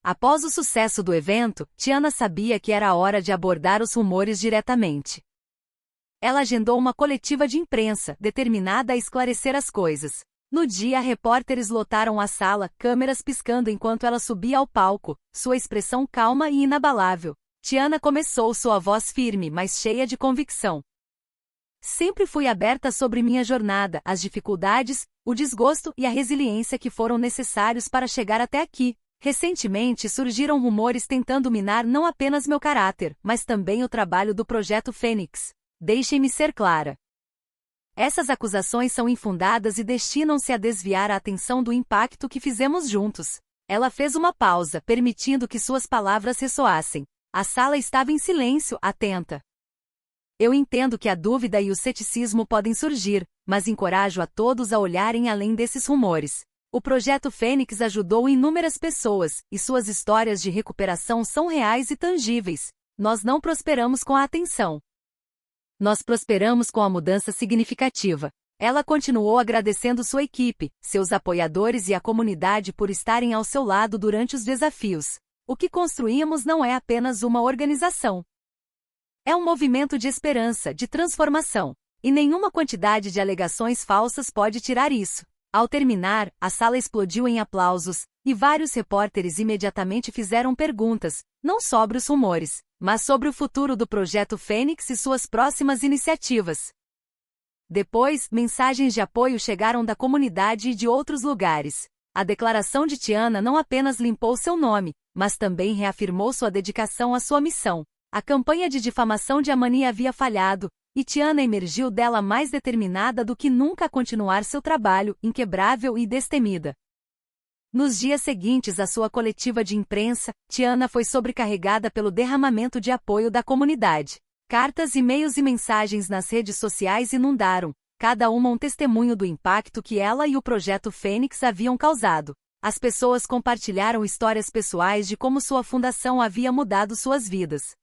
Após o sucesso do evento, Tiana sabia que era hora de abordar os rumores diretamente. Ela agendou uma coletiva de imprensa, determinada a esclarecer as coisas. No dia, repórteres lotaram a sala, câmeras piscando enquanto ela subia ao palco, sua expressão calma e inabalável. Tiana começou, sua voz firme, mas cheia de convicção. Sempre fui aberta sobre minha jornada, as dificuldades, o desgosto e a resiliência que foram necessários para chegar até aqui. Recentemente surgiram rumores tentando minar não apenas meu caráter, mas também o trabalho do Projeto Fênix. Deixem-me ser clara. Essas acusações são infundadas e destinam-se a desviar a atenção do impacto que fizemos juntos. Ela fez uma pausa, permitindo que suas palavras ressoassem. A sala estava em silêncio, atenta. Eu entendo que a dúvida e o ceticismo podem surgir, mas encorajo a todos a olharem além desses rumores. O Projeto Fênix ajudou inúmeras pessoas, e suas histórias de recuperação são reais e tangíveis. Nós não prosperamos com a atenção. Nós prosperamos com a mudança significativa. Ela continuou agradecendo sua equipe, seus apoiadores e a comunidade por estarem ao seu lado durante os desafios. O que construímos não é apenas uma organização. É um movimento de esperança, de transformação. E nenhuma quantidade de alegações falsas pode tirar isso. Ao terminar, a sala explodiu em aplausos, e vários repórteres imediatamente fizeram perguntas, não sobre os rumores, mas sobre o futuro do Projeto Fênix e suas próximas iniciativas. Depois, mensagens de apoio chegaram da comunidade e de outros lugares. A declaração de Tiana não apenas limpou seu nome, mas também reafirmou sua dedicação à sua missão. A campanha de difamação de Amani havia falhado, e Tiana emergiu dela mais determinada do que nunca a continuar seu trabalho, inquebrável e destemida. Nos dias seguintes à sua coletiva de imprensa, Tiana foi sobrecarregada pelo derramamento de apoio da comunidade. Cartas, e-mails e mensagens nas redes sociais inundaram, cada uma um testemunho do impacto que ela e o Projeto Fênix haviam causado. As pessoas compartilharam histórias pessoais de como sua fundação havia mudado suas vidas.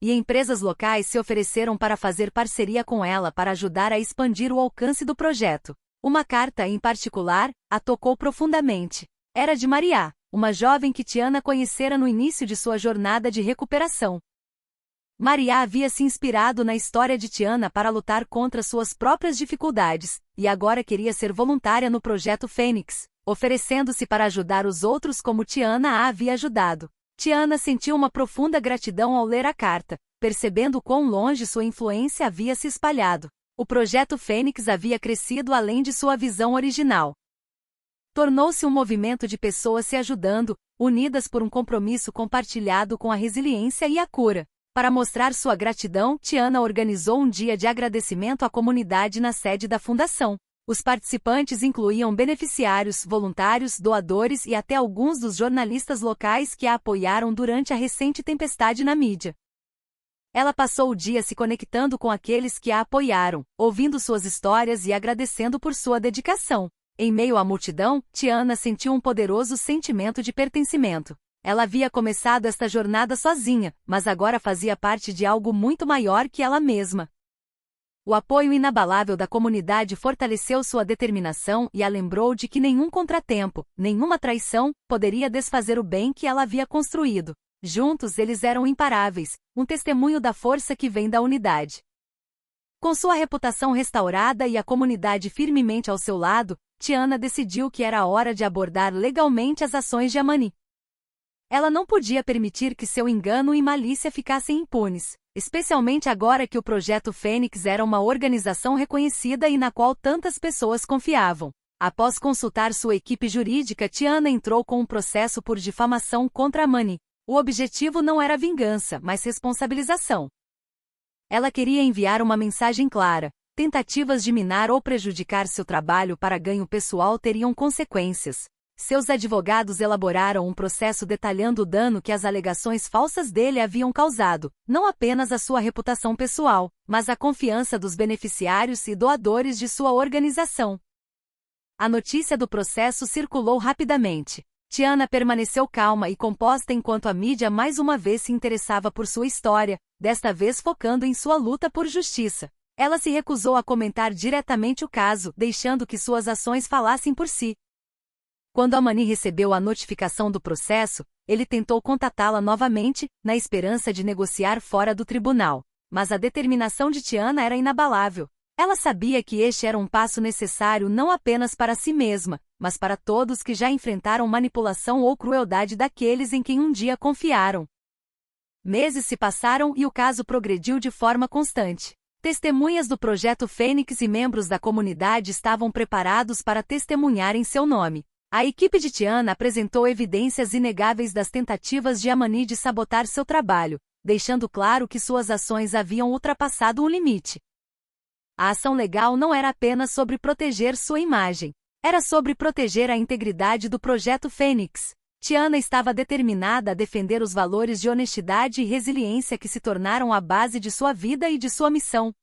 E empresas locais se ofereceram para fazer parceria com ela para ajudar a expandir o alcance do projeto. Uma carta, em particular, a tocou profundamente. Era de Maria, uma jovem que Tiana conhecera no início de sua jornada de recuperação. Maria havia se inspirado na história de Tiana para lutar contra suas próprias dificuldades, e agora queria ser voluntária no Projeto Fênix, oferecendo-se para ajudar os outros como Tiana a havia ajudado. Tiana sentiu uma profunda gratidão ao ler a carta, percebendo quão longe sua influência havia se espalhado. O Projeto Fênix havia crescido além de sua visão original. Tornou-se um movimento de pessoas se ajudando, unidas por um compromisso compartilhado com a resiliência e a cura. Para mostrar sua gratidão, Tiana organizou um dia de agradecimento à comunidade na sede da fundação. Os participantes incluíam beneficiários, voluntários, doadores e até alguns dos jornalistas locais que a apoiaram durante a recente tempestade na mídia. Ela passou o dia se conectando com aqueles que a apoiaram, ouvindo suas histórias e agradecendo por sua dedicação. Em meio à multidão, Tiana sentiu um poderoso sentimento de pertencimento. Ela havia começado esta jornada sozinha, mas agora fazia parte de algo muito maior que ela mesma. O apoio inabalável da comunidade fortaleceu sua determinação e a lembrou de que nenhum contratempo, nenhuma traição, poderia desfazer o bem que ela havia construído. Juntos eles eram imparáveis, um testemunho da força que vem da unidade. Com sua reputação restaurada e a comunidade firmemente ao seu lado, Tiana decidiu que era hora de abordar legalmente as ações de Amani. Ela não podia permitir que seu engano e malícia ficassem impunes, especialmente agora que o Projeto Fênix era uma organização reconhecida e na qual tantas pessoas confiavam. Após consultar sua equipe jurídica, Tiana entrou com um processo por difamação contra Amani. O objetivo não era vingança, mas responsabilização. Ela queria enviar uma mensagem clara: tentativas de minar ou prejudicar seu trabalho para ganho pessoal teriam consequências. Seus advogados elaboraram um processo detalhando o dano que as alegações falsas dele haviam causado, não apenas à sua reputação pessoal, mas à confiança dos beneficiários e doadores de sua organização. A notícia do processo circulou rapidamente. Tiana permaneceu calma e composta enquanto a mídia mais uma vez se interessava por sua história, desta vez focando em sua luta por justiça. Ela se recusou a comentar diretamente o caso, deixando que suas ações falassem por si. Quando Amani recebeu a notificação do processo, ele tentou contatá-la novamente, na esperança de negociar fora do tribunal. Mas a determinação de Tiana era inabalável. Ela sabia que este era um passo necessário não apenas para si mesma, mas para todos que já enfrentaram manipulação ou crueldade daqueles em quem um dia confiaram. Meses se passaram e o caso progrediu de forma constante. Testemunhas do Projeto Fênix e membros da comunidade estavam preparados para testemunhar em seu nome. A equipe de Tiana apresentou evidências inegáveis das tentativas de Amani de sabotar seu trabalho, deixando claro que suas ações haviam ultrapassado um limite. A ação legal não era apenas sobre proteger sua imagem. Era sobre proteger a integridade do Projeto Fênix. Tiana estava determinada a defender os valores de honestidade e resiliência que se tornaram a base de sua vida e de sua missão.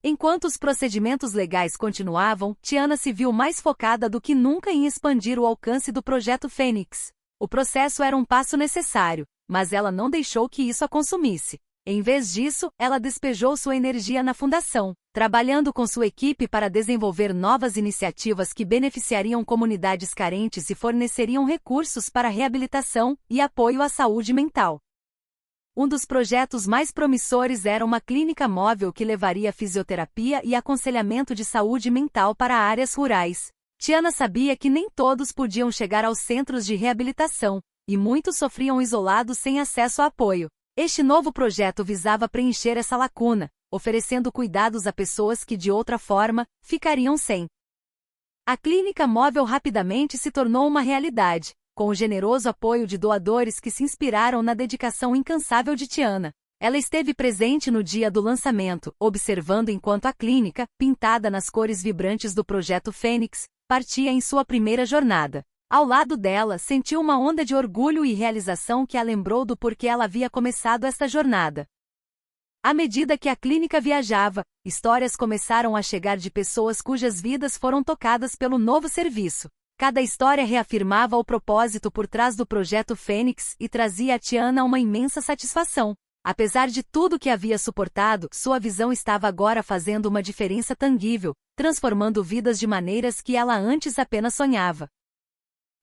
Enquanto os procedimentos legais continuavam, Tiana se viu mais focada do que nunca em expandir o alcance do Projeto Fênix. O processo era um passo necessário, mas ela não deixou que isso a consumisse. Em vez disso, ela despejou sua energia na fundação, trabalhando com sua equipe para desenvolver novas iniciativas que beneficiariam comunidades carentes e forneceriam recursos para reabilitação e apoio à saúde mental. Um dos projetos mais promissores era uma clínica móvel que levaria fisioterapia e aconselhamento de saúde mental para áreas rurais. Tiana sabia que nem todos podiam chegar aos centros de reabilitação, e muitos sofriam isolados sem acesso a apoio. Este novo projeto visava preencher essa lacuna, oferecendo cuidados a pessoas que de outra forma ficariam sem. A clínica móvel rapidamente se tornou uma realidade, com o generoso apoio de doadores que se inspiraram na dedicação incansável de Tiana. Ela esteve presente no dia do lançamento, observando enquanto a clínica, pintada nas cores vibrantes do Projeto Fênix, partia em sua primeira jornada. Ao lado dela, sentiu uma onda de orgulho e realização que a lembrou do porquê ela havia começado esta jornada. À medida que a clínica viajava, histórias começaram a chegar de pessoas cujas vidas foram tocadas pelo novo serviço. Cada história reafirmava o propósito por trás do Projeto Fênix e trazia a Tiana uma imensa satisfação. Apesar de tudo que havia suportado, sua visão estava agora fazendo uma diferença tangível, transformando vidas de maneiras que ela antes apenas sonhava.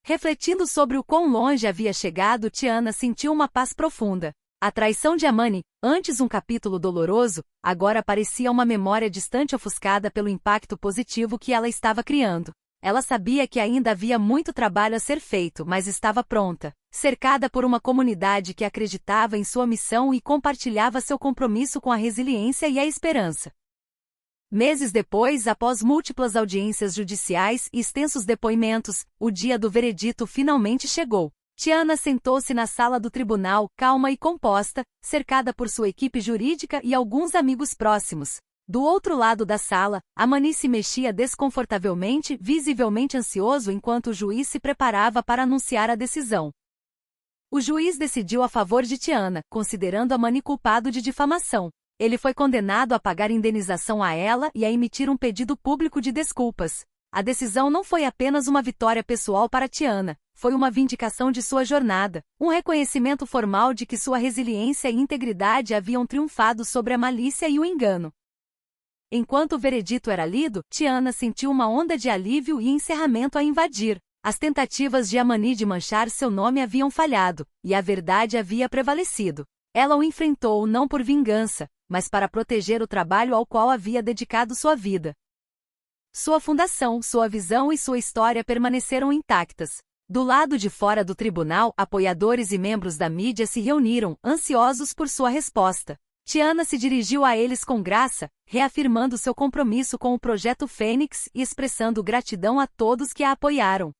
Refletindo sobre o quão longe havia chegado, Tiana sentiu uma paz profunda. A traição de Amani, antes um capítulo doloroso, agora parecia uma memória distante ofuscada pelo impacto positivo que ela estava criando. Ela sabia que ainda havia muito trabalho a ser feito, mas estava pronta, cercada por uma comunidade que acreditava em sua missão e compartilhava seu compromisso com a resiliência e a esperança. Meses depois, após múltiplas audiências judiciais e extensos depoimentos, o dia do veredito finalmente chegou. Tiana sentou-se na sala do tribunal, calma e composta, cercada por sua equipe jurídica e alguns amigos próximos. Do outro lado da sala, Amani se mexia desconfortavelmente, visivelmente ansioso enquanto o juiz se preparava para anunciar a decisão. O juiz decidiu a favor de Tiana, considerando Amani culpado de difamação. Ele foi condenado a pagar indenização a ela e a emitir um pedido público de desculpas. A decisão não foi apenas uma vitória pessoal para Tiana, foi uma vindicação de sua jornada, um reconhecimento formal de que sua resiliência e integridade haviam triunfado sobre a malícia e o engano. Enquanto o veredito era lido, Tiana sentiu uma onda de alívio e encerramento a invadir. As tentativas de Amani de manchar seu nome haviam falhado, e a verdade havia prevalecido. Ela o enfrentou não por vingança, mas para proteger o trabalho ao qual havia dedicado sua vida. Sua fundação, sua visão e sua história permaneceram intactas. Do lado de fora do tribunal, apoiadores e membros da mídia se reuniram, ansiosos por sua resposta. Tiana se dirigiu a eles com graça, reafirmando seu compromisso com o Projeto Fênix e expressando gratidão a todos que a apoiaram.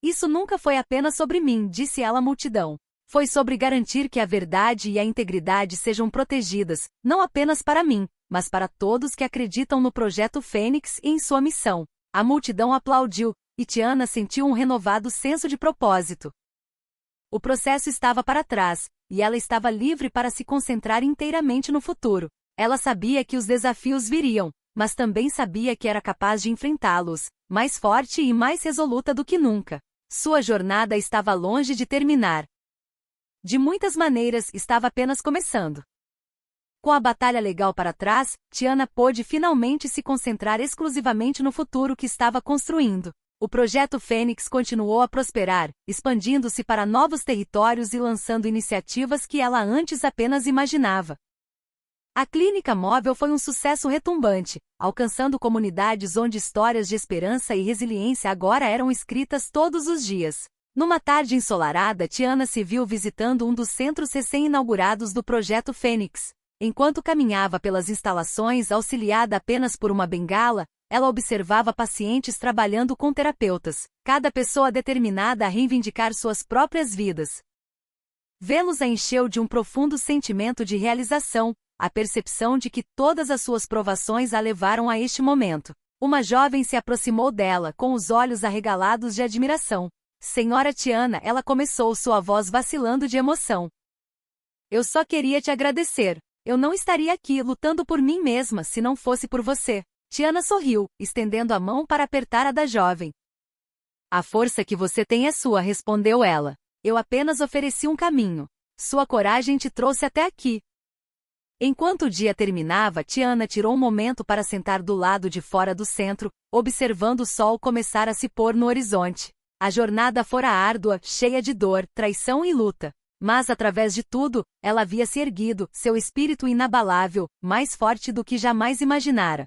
Isso nunca foi apenas sobre mim, disse ela à multidão. Foi sobre garantir que a verdade e a integridade sejam protegidas, não apenas para mim, mas para todos que acreditam no Projeto Fênix e em sua missão. A multidão aplaudiu, e Tiana sentiu um renovado senso de propósito. O processo estava para trás, e ela estava livre para se concentrar inteiramente no futuro. Ela sabia que os desafios viriam, mas também sabia que era capaz de enfrentá-los, mais forte e mais resoluta do que nunca. Sua jornada estava longe de terminar. De muitas maneiras, estava apenas começando. Com a batalha legal para trás, Tiana pôde finalmente se concentrar exclusivamente no futuro que estava construindo. O projeto Fênix continuou a prosperar, expandindo-se para novos territórios e lançando iniciativas que ela antes apenas imaginava. A clínica móvel foi um sucesso retumbante, alcançando comunidades onde histórias de esperança e resiliência agora eram escritas todos os dias. Numa tarde ensolarada, Tiana se viu visitando um dos centros recém-inaugurados do projeto Fênix. Enquanto caminhava pelas instalações auxiliada apenas por uma bengala, ela observava pacientes trabalhando com terapeutas, cada pessoa determinada a reivindicar suas próprias vidas. Vê-los a encheu de um profundo sentimento de realização, a percepção de que todas as suas provações a levaram a este momento. Uma jovem se aproximou dela com os olhos arregalados de admiração. Senhora Tiana, ela começou, sua voz vacilando de emoção. Eu só queria te agradecer. Eu não estaria aqui lutando por mim mesma se não fosse por você. Tiana sorriu, estendendo a mão para apertar a da jovem. A força que você tem é sua, respondeu ela. Eu apenas ofereci um caminho. Sua coragem te trouxe até aqui. Enquanto o dia terminava, Tiana tirou um momento para sentar do lado de fora do centro, observando o sol começar a se pôr no horizonte. A jornada fora árdua, cheia de dor, traição e luta. Mas através de tudo, ela havia se erguido, seu espírito inabalável, mais forte do que jamais imaginara.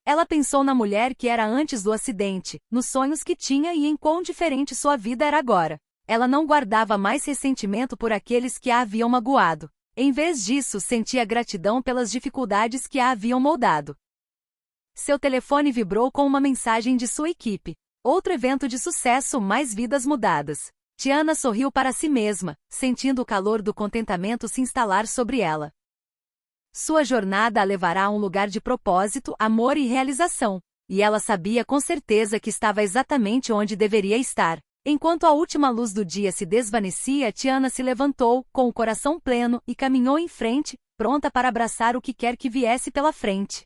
Ela pensou na mulher que era antes do acidente, nos sonhos que tinha e em quão diferente sua vida era agora. Ela não guardava mais ressentimento por aqueles que a haviam magoado. Em vez disso, sentia gratidão pelas dificuldades que a haviam moldado. Seu telefone vibrou com uma mensagem de sua equipe. Outro evento de sucesso, mais vidas mudadas. Tiana sorriu para si mesma, sentindo o calor do contentamento se instalar sobre ela. Sua jornada a levará a um lugar de propósito, amor e realização. E ela sabia com certeza que estava exatamente onde deveria estar. Enquanto a última luz do dia se desvanecia, Tiana se levantou, com o coração pleno, e caminhou em frente, pronta para abraçar o que quer que viesse pela frente.